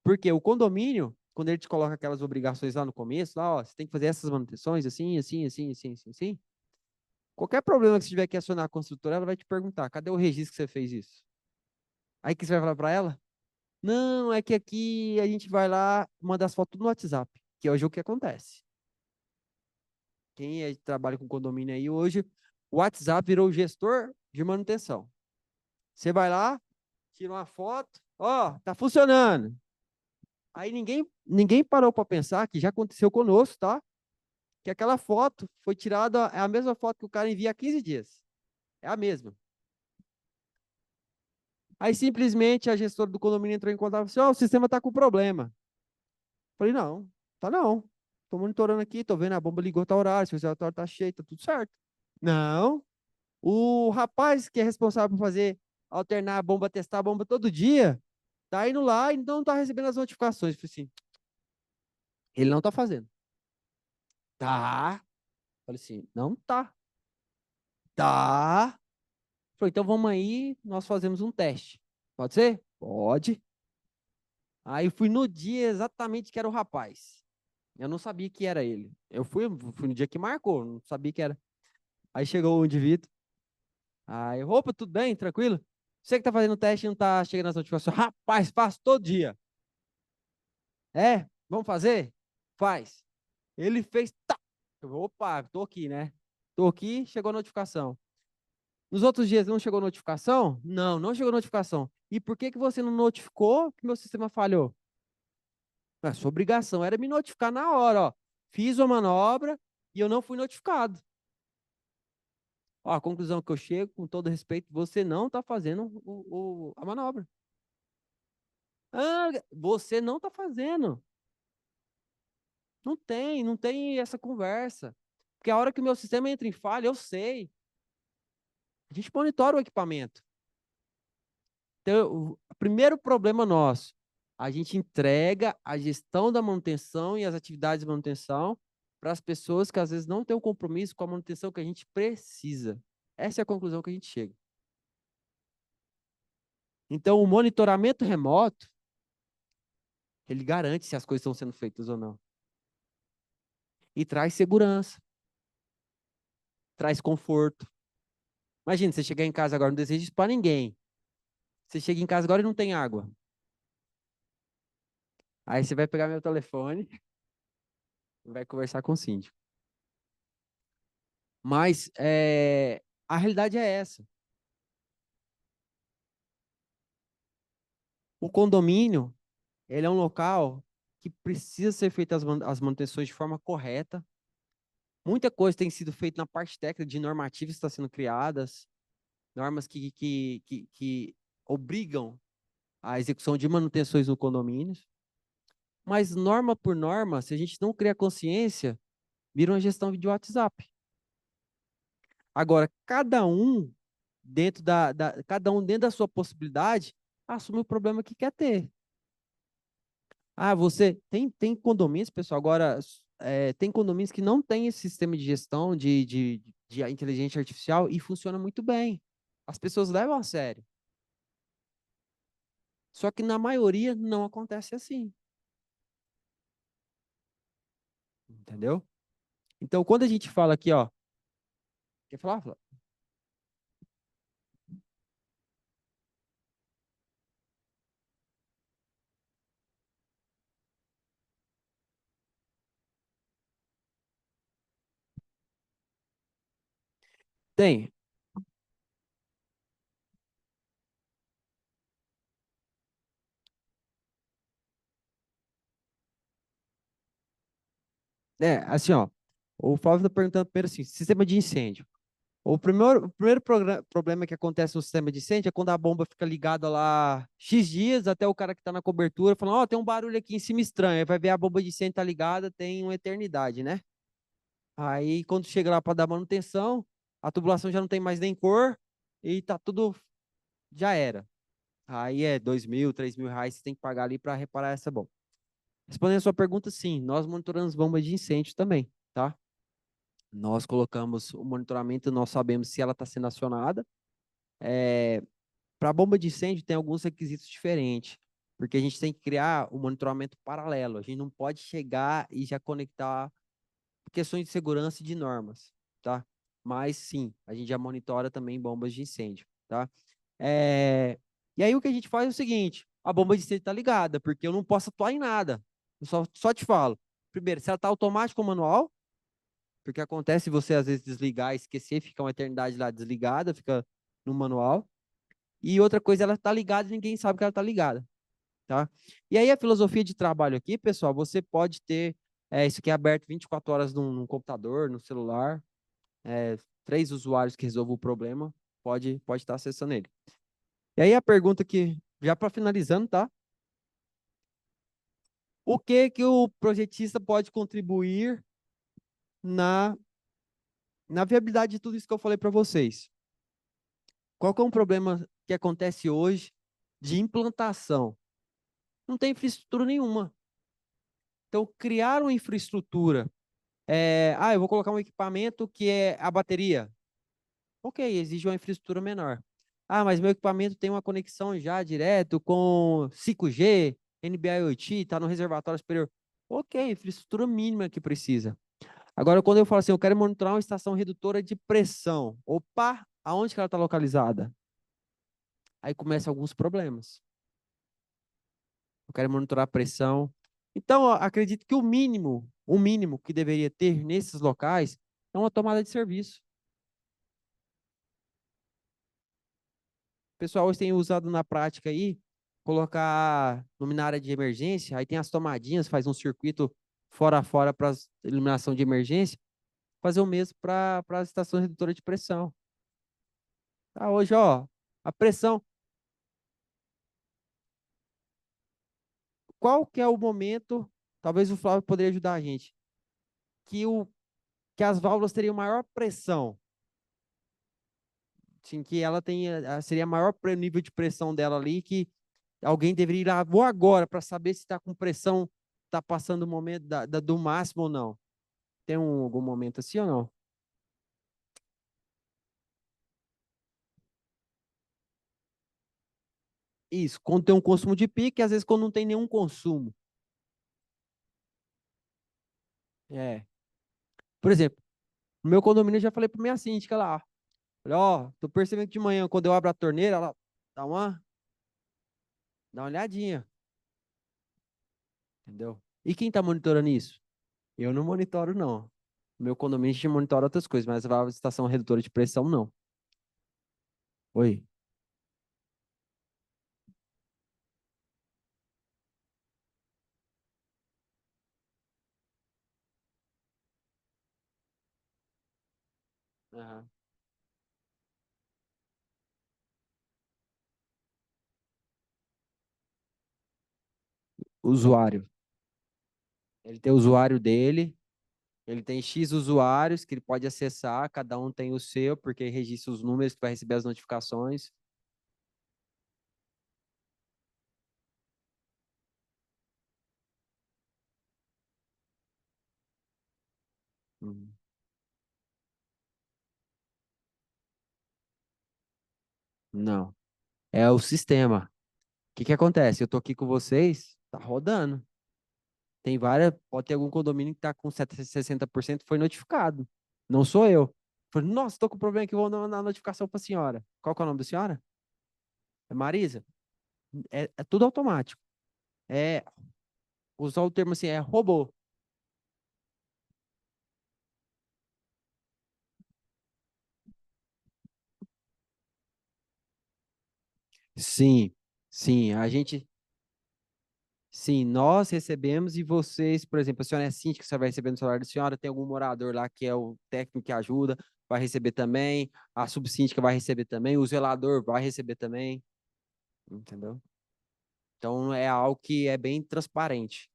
Porque o condomínio, quando ele te coloca aquelas obrigações lá no começo, lá, ó, você tem que fazer essas manutenções, assim, assim, assim, assim, assim, assim. Qualquer problema que você tiver que acionar a construtora, ela vai te perguntar, cadê o registro que você fez isso? Aí que você vai falar para ela? Não, é que aqui a gente vai lá, manda as fotos no WhatsApp, que é hoje o que acontece. Quem trabalha com condomínio aí hoje, o WhatsApp virou o gestor de manutenção. Você vai lá, tira uma foto, ó, tá funcionando. Aí ninguém parou para pensar que já aconteceu conosco, tá? Que aquela foto foi tirada, é a mesma foto que o cara envia há 15 dias. É a mesma. Aí simplesmente a gestora do condomínio entrou em contato e falou assim, ó, o sistema tá com problema. Falei, não, tá não. Tô monitorando aqui, tô vendo a bomba ligou, tá horário, se o relatório tá cheio, tá tudo certo. Não, o rapaz que é responsável por fazer, alternar a bomba, testar a bomba todo dia, tá indo lá e não tá recebendo as notificações. Eu falei assim, ele não tá fazendo. Tá. Falei assim, não tá. Tá. Falei, então vamos aí, nós fazemos um teste. Pode ser? Pode. Aí fui no dia exatamente que era o rapaz. Eu não sabia que era ele. Eu fui no dia que marcou, não sabia que era. Aí chegou o indivíduo. Aí, opa, tudo bem? Tranquilo? Você que tá fazendo o teste e não tá chegando as notificações. Rapaz, faço todo dia. É? Vamos fazer? Faz. Ele fez. Tá. Eu, opa, tô aqui, né? Tô aqui, chegou a notificação. Nos outros dias não chegou notificação? Não, não chegou notificação. E por que que você não notificou que meu sistema falhou? A sua obrigação era me notificar na hora, ó. Fiz uma manobra e eu não fui notificado. Ó, a conclusão que eu chego, com todo respeito, você não está fazendo a manobra. Ah, você não está fazendo. Não tem essa conversa. Porque a hora que o meu sistema entra em falha, eu sei. A gente monitora o equipamento. Então, o primeiro problema nosso, a gente entrega a gestão da manutenção e as atividades de manutenção para as pessoas que às vezes não têm um compromisso com a manutenção que a gente precisa. Essa é a conclusão que a gente chega. Então, o monitoramento remoto, ele garante se as coisas estão sendo feitas ou não. E traz segurança, traz conforto. Imagina, você chegar em casa agora, não deseja isso para ninguém. Você chega em casa agora e não tem água. Aí você vai pegar meu telefone e vai conversar com o síndico. Mas a realidade é essa. O condomínio, ele é um local que precisa ser feitas as manutenções de forma correta. Muita coisa tem sido feita na parte técnica de normativas que estão sendo criadas, normas que obrigam a execução de manutenções no condomínio. Mas norma por norma, se a gente não criar consciência, vira uma gestão de WhatsApp. Agora, cada um dentro da sua possibilidade, assume o problema que quer ter. Ah, você tem condomínios, pessoal, agora tem condomínios que não tem esse sistema de gestão de inteligência artificial e funciona muito bem. As pessoas levam a sério. Só que na maioria não acontece assim. Entendeu? Então, quando a gente fala aqui, ó, quer falar, Flávio? Tem. Assim, ó, o Flávio está perguntando primeiro assim, sistema de incêndio. O primeiro problema que acontece no sistema de incêndio é quando a bomba fica ligada lá X dias, até o cara que está na cobertura falando, ó, tem um barulho aqui em cima estranho. Aí vai ver a bomba de incêndio tá ligada, tem uma eternidade, né? Aí quando chega lá para dar manutenção, a tubulação já não tem mais nem cor e tá tudo, já era. Aí é 2.000, 3.000 reais que você tem que pagar ali para reparar essa bomba. Respondendo a sua pergunta, sim, nós monitoramos bombas de incêndio também, tá? Nós colocamos o monitoramento, nós sabemos se ela está sendo acionada. Para a bomba de incêndio tem alguns requisitos diferentes, porque a gente tem que criar um monitoramento paralelo. A gente não pode chegar e já conectar questões de segurança e de normas, tá? Mas sim, a gente já monitora também bombas de incêndio, tá? E aí o que a gente faz é o seguinte: a bomba de incêndio está ligada, porque eu não posso atuar em nada. Eu só te falo. Primeiro, se ela está automático ou manual, porque acontece você às vezes desligar, esquecer, fica uma eternidade lá desligada, fica no manual. E outra coisa, ela está ligada e ninguém sabe que ela está ligada, tá? E aí a filosofia de trabalho aqui, pessoal, você pode ter isso aqui aberto 24 horas num computador, no celular, 3 usuários que resolvam o problema, pode estar acessando ele. E aí a pergunta que, já para finalizando, tá? O que o projetista pode contribuir na viabilidade de tudo isso que eu falei para vocês? Qual que é um problema que acontece hoje de implantação? Não tem infraestrutura nenhuma. Então, criar uma infraestrutura. Eu vou colocar um equipamento que é a bateria. Ok, exige uma infraestrutura menor. Ah, mas meu equipamento tem uma conexão já direto com 5G, NB-IoT, está no reservatório superior. Ok, infraestrutura mínima que precisa. Agora, quando eu falo assim, eu quero monitorar uma estação redutora de pressão. Opa, aonde que ela está localizada? Aí começam alguns problemas. Eu quero monitorar a pressão. Então, acredito que o mínimo que deveria ter nesses locais é uma tomada de serviço. O pessoal hoje tem usado na prática aí, colocar luminária de emergência, aí tem as tomadinhas, faz um circuito fora a fora para iluminação de emergência, fazer o mesmo para as estações redutoras de pressão. Tá, hoje, ó, a pressão. Qual que é o momento, talvez o Flávio poderia ajudar a gente, que as válvulas teriam maior pressão? Sim, que ela tem, seria maior nível de pressão dela ali, que alguém deveria ir lá, vou agora, para saber se está com pressão, está passando o momento do máximo ou não. Tem algum momento assim ou não? Isso, quando tem um consumo de pico e às vezes quando não tem nenhum consumo. É. Por exemplo, no meu condomínio eu já falei para minha síndica lá, falei, ó, tô percebendo que de manhã, quando eu abro a torneira, ela dá uma olhadinha, entendeu? E quem está monitorando isso? Eu não monitoro, não. No meu condomínio a gente monitora outras coisas, mas a estação redutora de pressão, não. Oi. Aham. Usuário. Ele tem o usuário dele, ele tem X usuários que ele pode acessar, cada um tem o seu, porque registra os números que vai receber as notificações. Hum, Não. É o sistema. O que que acontece? Eu tô aqui com vocês, tá rodando. Tem várias, pode ter algum condomínio que tá com 60% foi notificado. Não sou eu. Falei, nossa, tô com problema aqui, vou na notificação para a senhora. Qual que é o nome da senhora? É Marisa? É tudo automático. É, usar o termo assim, é robô. Sim, sim, sim, nós recebemos e vocês, por exemplo, a senhora é síndica, você vai receber no celular da senhora, tem algum morador lá que é o técnico que ajuda, vai receber também, a subsíndica vai receber também, o zelador vai receber também, entendeu? Então é algo que é bem transparente,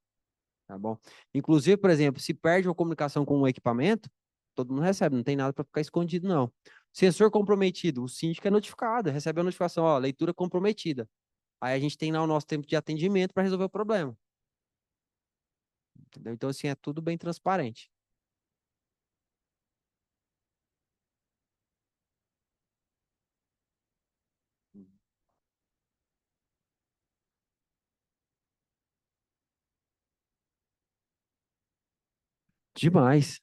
tá bom? Inclusive, por exemplo, se perde uma comunicação com um equipamento, todo mundo recebe, não tem nada para ficar escondido, não. Sensor comprometido, o síndico é notificado, recebe a notificação, ó, leitura comprometida. Aí a gente tem lá o nosso tempo de atendimento para resolver o problema. Entendeu? Então, assim, é tudo bem transparente. Demais.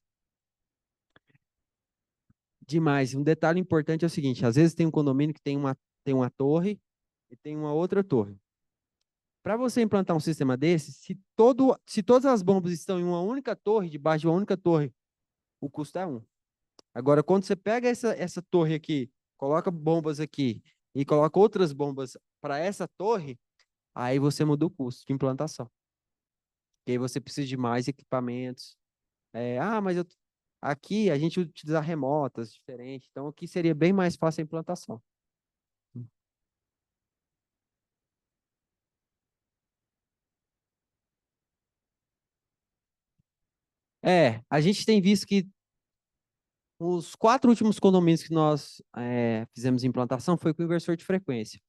Demais. Um detalhe importante é o seguinte, às vezes tem um condomínio que tem uma torre e tem uma outra torre. Para você implantar um sistema desse, se todas as bombas estão em uma única torre, debaixo de uma única torre, o custo é um. Agora, quando você pega essa torre aqui, coloca bombas aqui e coloca outras bombas para essa torre, aí você muda o custo de implantação. E aí você precisa de mais equipamentos. Mas aqui a gente utiliza remotas diferentes, então aqui seria bem mais fácil a implantação. A gente tem visto que os 4 últimos condomínios que nós fizemos implantação foi com o inversor de frequência.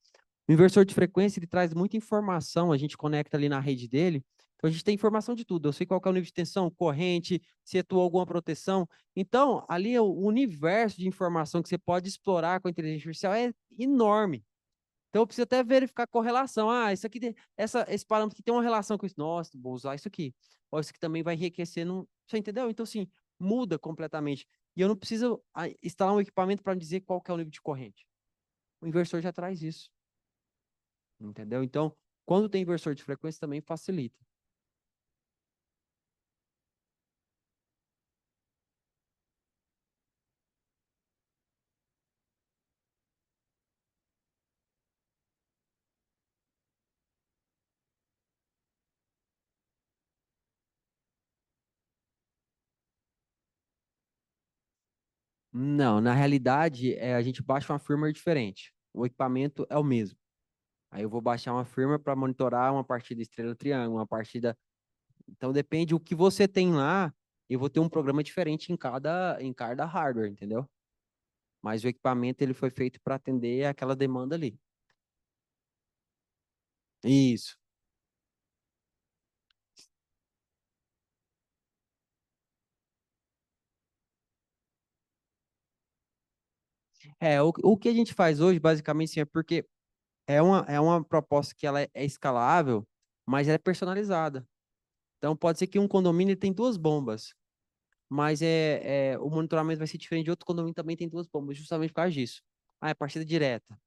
O inversor de frequência, ele traz muita informação, a gente conecta ali na rede dele, então a gente tem informação de tudo. Eu sei qual que é o nível de tensão, corrente, se atuou alguma proteção. Então, ali o universo de informação que você pode explorar com a inteligência artificial é enorme. Então, eu preciso até verificar a correlação. Isso aqui, esse parâmetro aqui tem uma relação com isso. Nossa, vou usar isso aqui. Ou isso aqui também vai enriquecer. Você entendeu? Então, assim, muda completamente. E eu não preciso instalar um equipamento para dizer qual que é o nível de corrente. O inversor já traz isso. Entendeu? Então, quando tem inversor de frequência, também facilita. Não, na realidade, a gente baixa uma firmware diferente. O equipamento é o mesmo. Aí eu vou baixar uma firmware para monitorar uma partida estrela-triângulo, uma partida. Então, depende do que você tem lá, eu vou ter um programa diferente em cada hardware, entendeu? Mas o equipamento ele foi feito para atender aquela demanda ali. Isso. O que a gente faz hoje, basicamente, sim, é porque é uma proposta que ela é escalável, mas ela é personalizada. Então, pode ser que um condomínio tem 2 bombas, mas o monitoramento vai ser diferente de outro condomínio que também tem 2 bombas, justamente por causa disso. É partida direta.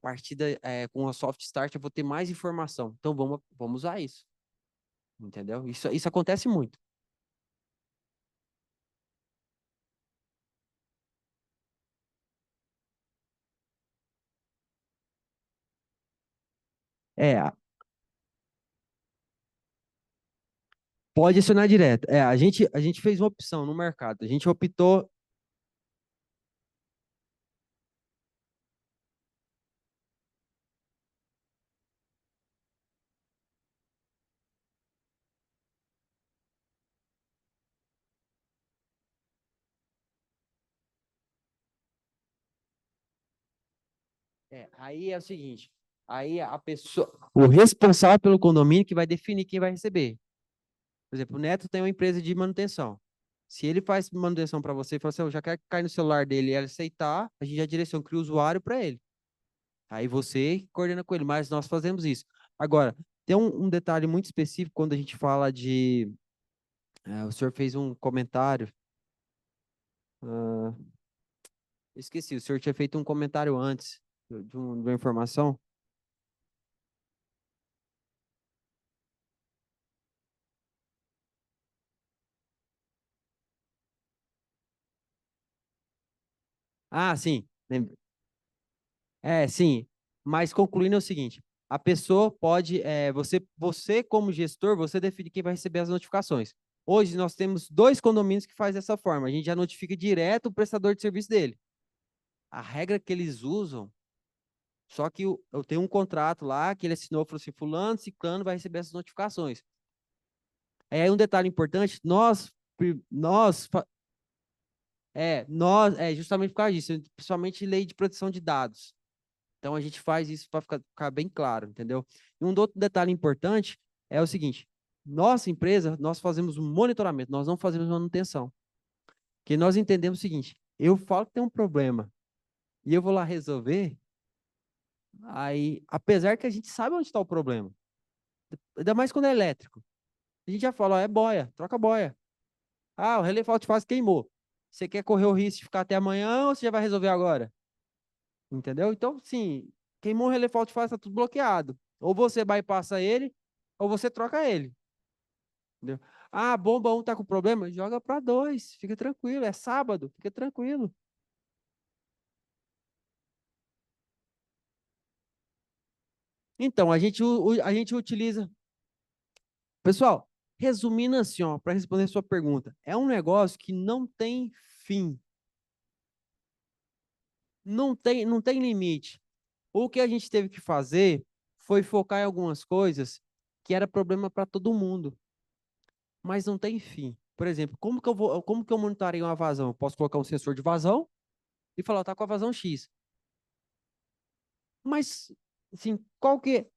Partida com a soft start, eu vou ter mais informação. Então, vamos usar isso. Entendeu? Isso acontece muito. É, pode acionar direto. A gente fez uma opção no mercado. A gente optou. Aí é o seguinte. Aí a pessoa, o responsável pelo condomínio que vai definir quem vai receber. Por exemplo, o Neto tem uma empresa de manutenção. Se ele faz manutenção para você e fala assim, eu já quero que caia no celular dele e ele aceitar, a gente já direciona, cria o usuário para ele. Aí você coordena com ele, mas nós fazemos isso. Agora, tem um detalhe muito específico quando a gente fala de. O senhor fez um comentário. ah, Esqueci, o senhor tinha feito um comentário antes de uma informação. Sim. Sim. Mas concluindo é o seguinte: a pessoa pode, você como gestor, você define quem vai receber as notificações. Hoje nós temos 2 condomínios que faz dessa forma. A gente já notifica direto o prestador de serviço dele. A regra que eles usam, só que eu tenho um contrato lá que ele assinou, falou assim, fulano, ciclano vai receber essas notificações. Um detalhe importante, justamente por causa disso, principalmente lei de proteção de dados. Então a gente faz isso para ficar bem claro, entendeu? E um outro detalhe importante é o seguinte: nossa empresa, nós fazemos um monitoramento, nós não fazemos manutenção. Porque nós entendemos o seguinte: eu falo que tem um problema e eu vou lá resolver, aí, apesar que a gente sabe onde está o problema, ainda mais quando é elétrico, a gente já fala, ó, é boia, troca boia. Ah, o relé falta de fase queimou. Você quer correr o risco de ficar até amanhã ou você já vai resolver agora? Entendeu? Então, sim, queimou o relé falta de fase, tá tudo bloqueado. Ou você bypassa ele, ou você troca ele. Entendeu? Ah, a bomba 1 tá com problema? Joga para 2, fica tranquilo, é sábado, fica tranquilo. Então, a gente utiliza. Pessoal, resumindo assim, ó, para responder a sua pergunta, é um negócio que não tem fim. Não tem limite. O que a gente teve que fazer foi focar em algumas coisas que era problema para todo mundo, mas não tem fim. Por exemplo, como que eu monitoreio uma vazão? Eu posso colocar um sensor de vazão e falar, tá com a vazão X. Mas, assim, qual que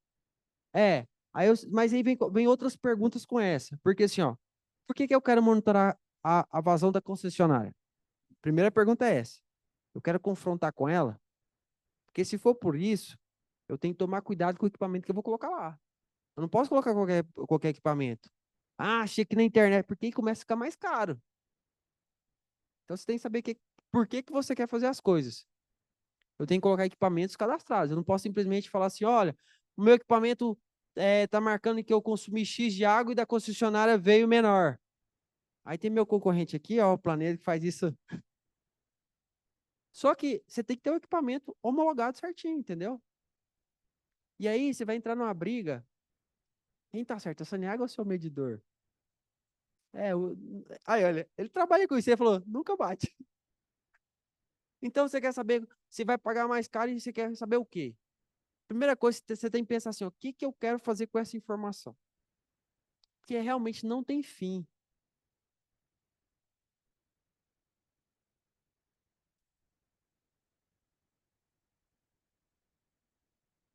é? Mas aí vem outras perguntas com essa. Porque assim, ó, por que eu quero monitorar a vazão da concessionária? Primeira pergunta é essa. Eu quero confrontar com ela, porque se for por isso, eu tenho que tomar cuidado com o equipamento que eu vou colocar lá. Eu não posso colocar qualquer equipamento. Ah, achei que na internet, porque aí começa a ficar mais caro. Então você tem que saber por que você quer fazer as coisas. Eu tenho que colocar equipamentos cadastrados. Eu não posso simplesmente falar assim, olha, o meu equipamento está marcando que eu consumi X de água e da concessionária veio menor. Aí tem meu concorrente aqui, ó, o Planeta, que faz isso. Só que você tem que ter o equipamento homologado certinho, entendeu? E aí você vai entrar numa briga. Quem tá certo, a Saneago ou o seu medidor? Aí olha, ele trabalha com isso, ele falou, nunca bate. Então você quer saber se vai pagar mais caro e você quer saber o quê? Primeira coisa, você tem que pensar assim, o que que eu quero fazer com essa informação? Porque realmente não tem fim.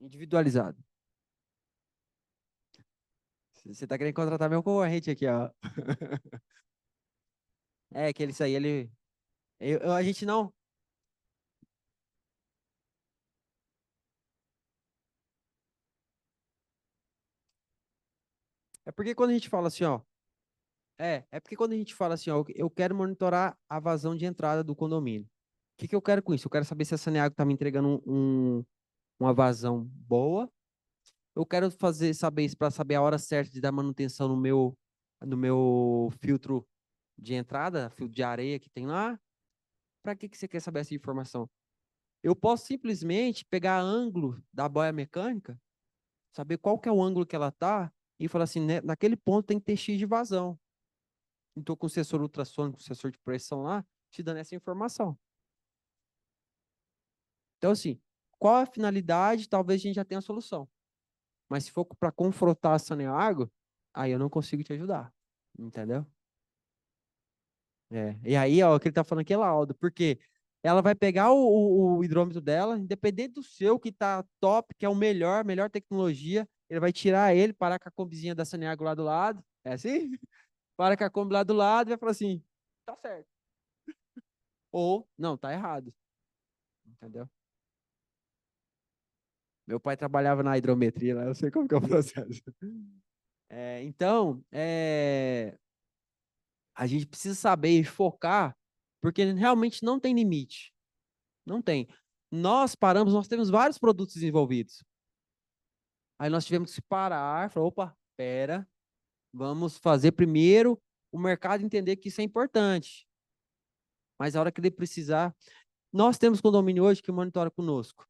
Individualizado. Você tá querendo contratar meu concorrente aqui, ó. É, que isso aí, a gente não. É porque quando a gente fala assim, ó. É porque quando a gente fala assim, ó, eu quero monitorar a vazão de entrada do condomínio. O que que eu quero com isso? Eu quero saber se a Saneago tá me entregando uma vazão boa. Eu quero saber isso para saber a hora certa de dar manutenção no meu filtro de entrada, filtro de areia que tem lá. Para que você quer saber essa informação? Eu posso simplesmente pegar ângulo da boia mecânica, saber qual que é o ângulo que ela tá e falar assim, né, naquele ponto tem que ter X de vazão. Então, com o sensor ultrassônico, com o sensor de pressão lá, te dando essa informação. Então, assim, qual a finalidade? Talvez a gente já tenha a solução. Mas se for para confrontar a Saneago, aí eu não consigo te ajudar. Entendeu? E aí, ó, o que ele tá falando aqui é laudo, porque ela vai pegar o hidrômetro dela, independente do seu, que tá top, que é o melhor tecnologia, ele vai tirar ele, parar com a combizinha da Saneago lá do lado, é assim? Para com a Kombi lá do lado e vai falar assim, tá certo. Ou, não, tá errado. Entendeu? Meu pai trabalhava na hidrometria lá, eu sei como que é o processo. Então, a gente precisa saber e focar, porque realmente não tem limite. Não tem. Nós temos vários produtos desenvolvidos. Aí nós tivemos que parar, falar, opa, pera, vamos fazer primeiro o mercado entender que isso é importante. Mas a hora que ele precisar, nós temos condomínio hoje que monitora conosco.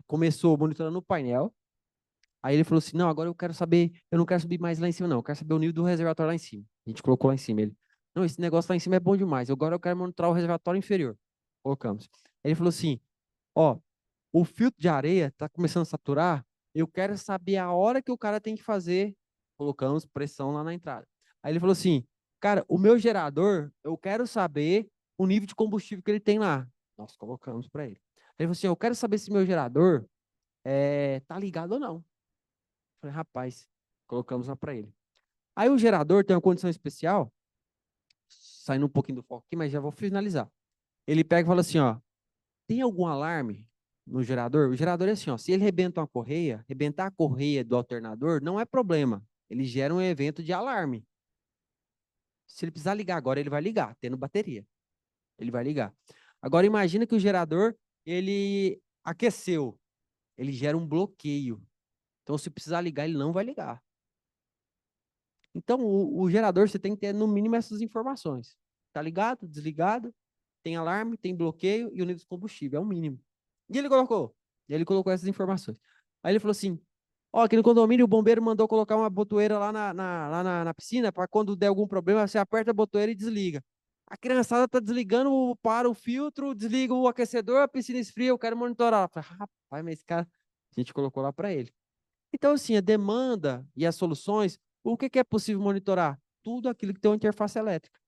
Começou monitorando o painel, aí ele falou assim, não, agora eu não quero subir mais lá em cima, não, eu quero saber o nível do reservatório lá em cima. A gente colocou lá em cima, ele, não, esse negócio lá em cima é bom demais, agora eu quero monitorar o reservatório inferior. Colocamos. Ele falou assim, ó, o filtro de areia está começando a saturar, eu quero saber a hora que o cara tem que fazer, colocamos pressão lá na entrada. Aí ele falou assim, cara, o meu gerador, eu quero saber o nível de combustível que ele tem lá. Nós colocamos para ele. Ele falou assim, eu quero saber se meu gerador tá ligado ou não. Eu falei, rapaz, colocamos lá para ele. Aí o gerador tem uma condição especial, saindo um pouquinho do foco aqui, mas já vou finalizar. Ele pega e fala assim, ó, tem algum alarme no gerador? O gerador é assim, ó, se ele rebenta uma correia, rebentar a correia do alternador não é problema. Ele gera um evento de alarme. Se ele precisar ligar agora, ele vai ligar, tendo bateria. Ele vai ligar. Agora, imagina que o gerador, ele aqueceu. Ele gera um bloqueio. Então, se precisar ligar, ele não vai ligar. Então, o gerador, você tem que ter, no mínimo, essas informações. Tá ligado? Desligado? Tem alarme, tem bloqueio e o nível de combustível. É o mínimo. E ele colocou essas informações. Aí ele falou assim, ó, aqui no condomínio o bombeiro mandou colocar uma botoeira lá na piscina para quando der algum problema, você aperta a botoeira e desliga. A criançada tá desligando para o filtro, desliga o aquecedor, a piscina esfria, eu quero monitorar. Eu falei, rapaz, mas esse cara, a gente colocou lá para ele. Então, assim, a demanda e as soluções, o que é possível monitorar? Tudo aquilo que tem uma interface elétrica.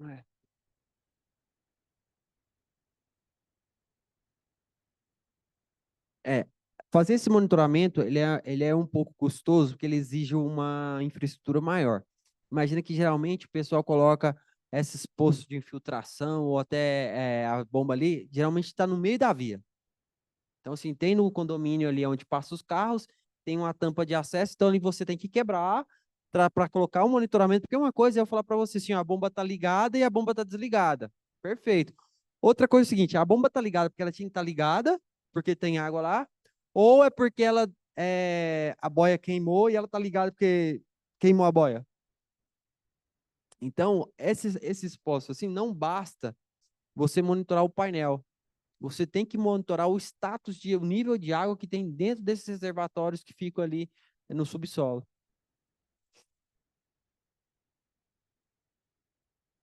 É. É, fazer esse monitoramento, ele é um pouco custoso, porque ele exige uma infraestrutura maior. Imagina que geralmente o pessoal coloca esses postos de infiltração ou até a bomba ali, geralmente está no meio da via. Então, assim, tem no condomínio ali onde passam os carros, tem uma tampa de acesso, então ali você tem que quebrar para colocar o monitoramento, porque uma coisa é eu falar para você assim, ó, a bomba está ligada e a bomba está desligada. Perfeito. Outra coisa é o seguinte, a bomba está ligada porque ela tinha que estar ligada, porque tem água lá, ou é porque a boia queimou e ela está ligada porque queimou a boia. Então, esses postos, assim, não basta você monitorar o painel. Você tem que monitorar o status o nível de água que tem dentro desses reservatórios que ficam ali no subsolo.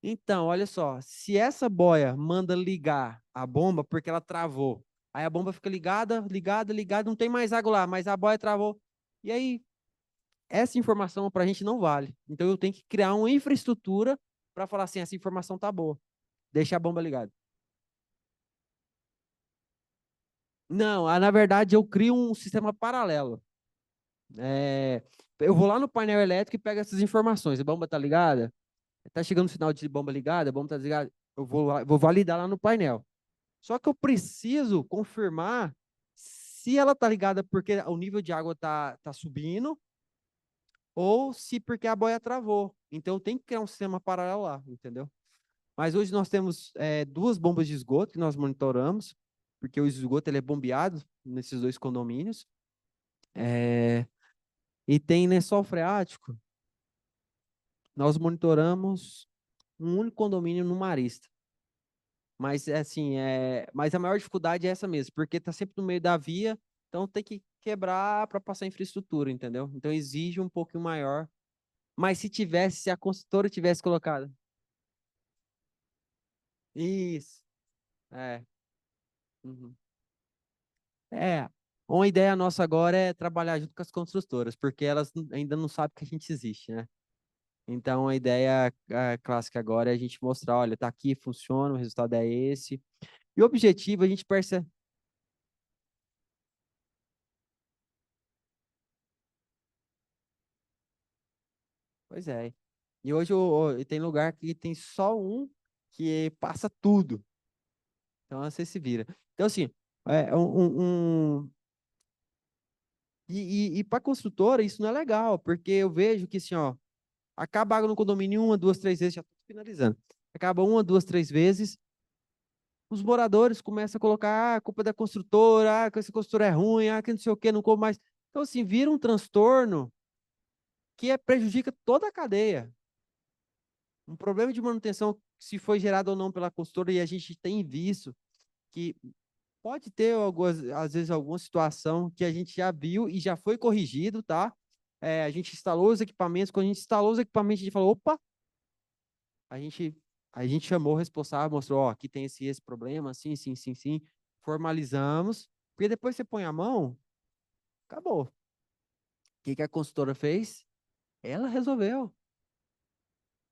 Então, olha só, se essa boia manda ligar a bomba porque ela travou, aí a bomba fica ligada, ligada, ligada, não tem mais água lá, mas a boia travou. E aí, essa informação para a gente não vale. Então, eu tenho que criar uma infraestrutura para falar assim, essa informação tá boa, deixa a bomba ligada. Não, na verdade, eu crio um sistema paralelo. Eu vou lá no painel elétrico e pego essas informações. A bomba tá ligada? Tá chegando o sinal de bomba ligada? A bomba tá desligada? Eu vou validar lá no painel. Só que eu preciso confirmar se ela tá ligada porque o nível de água tá subindo ou se porque a boia travou. Então eu tenho que criar um sistema paralelo lá, entendeu? Mas hoje nós temos duas bombas de esgoto que nós monitoramos, porque o esgoto ele é bombeado nesses dois condomínios. E tem lençol freático. Nós monitoramos um único condomínio no Marista. Mas assim, mas a maior dificuldade é essa mesmo, porque está sempre no meio da via, então tem que quebrar para passar infraestrutura, entendeu? Então exige um pouquinho maior. Mas se a construtora tivesse colocado. Isso. É. Uhum. É. Uma ideia nossa agora é trabalhar junto com as construtoras, porque elas ainda não sabem que a gente existe, né? Então, a ideia clássica agora é a gente mostrar, olha, tá aqui, funciona, o resultado é esse. E o objetivo, a gente percebe... Pois é. E hoje tem lugar que tem só um que passa tudo. Então, você se vira. Então, assim, é e para construtora, isso não é legal, porque eu vejo que, assim, ó, acaba a água no condomínio uma, duas, três vezes, já estou finalizando. Acaba uma, duas, três vezes, os moradores começam a colocar a culpa da construtora, que essa construtora é ruim, que não sei o que, não como mais. Então, assim, vira um transtorno que prejudica toda a cadeia. Um problema de manutenção, se foi gerado ou não pela construtora, e a gente tem visto que pode ter, às vezes, alguma situação que a gente já viu e já foi corrigido, tá? A gente instalou os equipamentos, quando a gente instalou os equipamentos, a gente falou, opa, a gente, a gente chamou o responsável, mostrou, ó, aqui tem esse problema, sim, sim, sim, sim, formalizamos, porque depois você põe a mão, acabou. O que a consultora fez? Ela resolveu.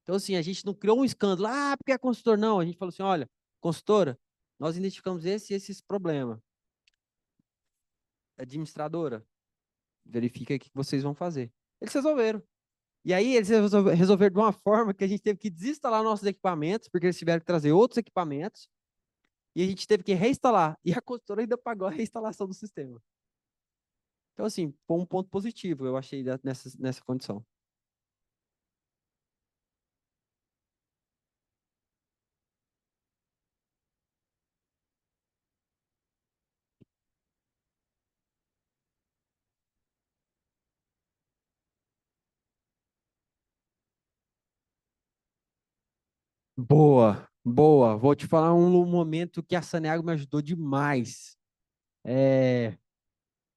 Então, assim, a gente não criou um escândalo, porque a consultora não, a gente falou assim, olha, consultora, nós identificamos esse e esses problemas. Administradora, verifica aí o que vocês vão fazer. Eles resolveram. E aí eles resolveram de uma forma que a gente teve que desinstalar nossos equipamentos, porque eles tiveram que trazer outros equipamentos, e a gente teve que reinstalar. E a consultora ainda pagou a reinstalação do sistema. Então, assim, foi um ponto positivo, eu achei, nessa condição. Boa, boa. Vou te falar um momento que a Saneago me ajudou demais.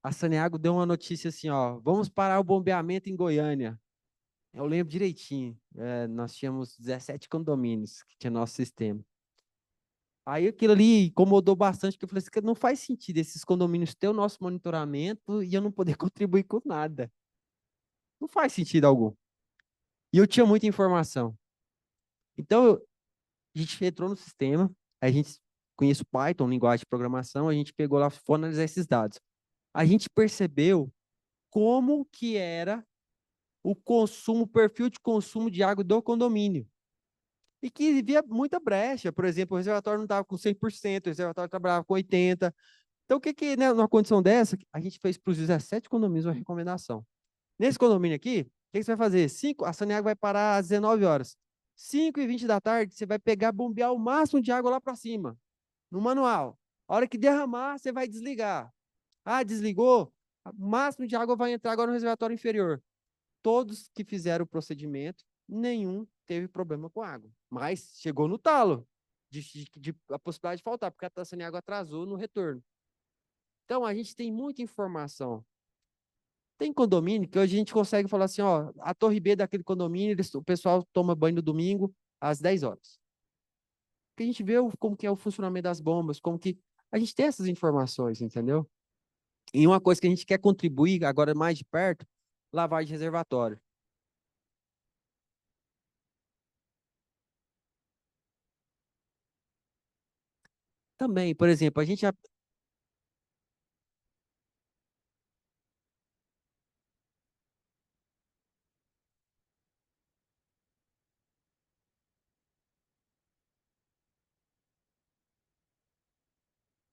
A Saneago deu uma notícia assim, ó, vamos parar o bombeamento em Goiânia. Eu lembro direitinho. Nós tínhamos 17 condomínios que tinha nosso sistema. Aí aquilo ali incomodou bastante, porque eu falei assim, que não faz sentido esses condomínios ter o nosso monitoramento e eu não poder contribuir com nada. Não faz sentido algum. E eu tinha muita informação. Então, a gente entrou no sistema, a gente conhece o Python, linguagem de programação, a gente pegou lá, foi analisar esses dados. A gente percebeu como que era o consumo, o perfil de consumo de água do condomínio. E que via muita brecha. Por exemplo, o reservatório não estava com 100%, o reservatório trabalhava com 80%. Então, né, numa condição dessa, a gente fez para os 17 condomínios uma recomendação. Nesse condomínio aqui, o que você vai fazer? A Saneago vai parar às 19 horas. 5h20 da tarde, você vai pegar, bombear o máximo de água lá para cima, no manual. A hora que derramar, você vai desligar. Ah, desligou? O máximo de água vai entrar agora no reservatório inferior. Todos que fizeram o procedimento, nenhum teve problema com água. Mas chegou no talo de a possibilidade de faltar, porque a Saneago atrasou no retorno. Então, a gente tem muita informação. Tem condomínio que hoje a gente consegue falar assim, ó, a torre B daquele condomínio, o pessoal toma banho no domingo às 10 horas. Porque a gente vê como que é o funcionamento das bombas, como que a gente tem essas informações, entendeu? E uma coisa que a gente quer contribuir agora mais de perto, lavagem de reservatório. Também, por exemplo, a gente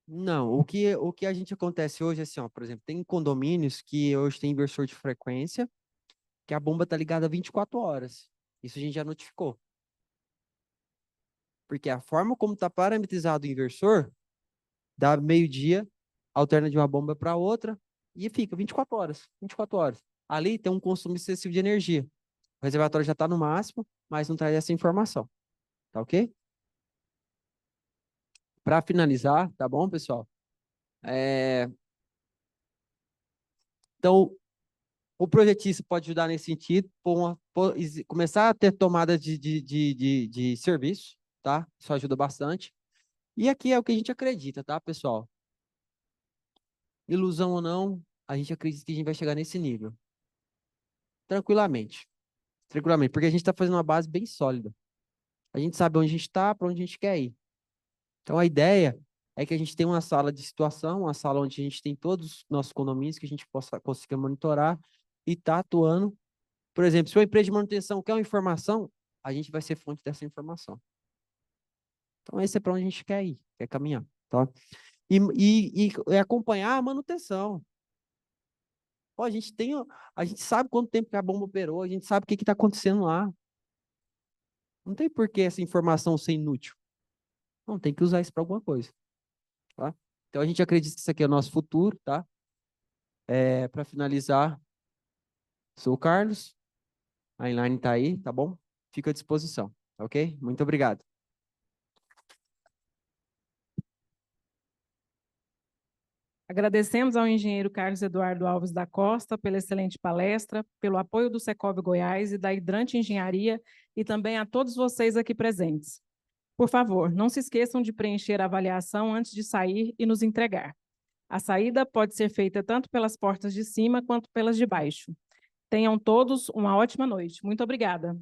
não, o que a gente acontece hoje, assim, ó, por exemplo, tem condomínios que hoje tem inversor de frequência, que a bomba tá ligada 24 horas. Isso a gente já notificou. Porque a forma como está parametrizado o inversor, dá meio-dia, alterna de uma bomba para outra e fica 24 horas. 24 horas. Ali tem um consumo excessivo de energia. O reservatório já está no máximo, mas não traz essa informação. Tá ok? Para finalizar, tá bom, pessoal? Então, o projetista pode ajudar nesse sentido, começar a ter tomada de serviço, tá? Isso ajuda bastante. E aqui é o que a gente acredita, tá, pessoal? Ilusão ou não, a gente acredita que a gente vai chegar nesse nível. Tranquilamente. Tranquilamente, porque a gente está fazendo uma base bem sólida. A gente sabe onde a gente está, para onde a gente quer ir. Então, a ideia é que a gente tenha uma sala de situação, uma sala onde a gente tem todos os nossos condomínios, que a gente possa conseguir monitorar e estar atuando. Por exemplo, se uma empresa de manutenção quer uma informação, a gente vai ser fonte dessa informação. Então, esse é para onde a gente quer ir, quer caminhar. Tá? E acompanhar a manutenção. Pô, a gente sabe quanto tempo que a bomba operou, a gente sabe o que está acontecendo lá. Não tem por que essa informação ser inútil. Não, tem que usar isso para alguma coisa. Tá? Então, a gente acredita que isso aqui é o nosso futuro, tá? Para finalizar, sou o Carlos, a inline está aí, tá bom? Fico à disposição, ok? Muito obrigado. Agradecemos ao engenheiro Carlos Eduardo Alves da Costa pela excelente palestra, pelo apoio do Secovi Goiás e da Hidrante Engenharia e também a todos vocês aqui presentes. Por favor, não se esqueçam de preencher a avaliação antes de sair e nos entregar. A saída pode ser feita tanto pelas portas de cima quanto pelas de baixo. Tenham todos uma ótima noite. Muito obrigada.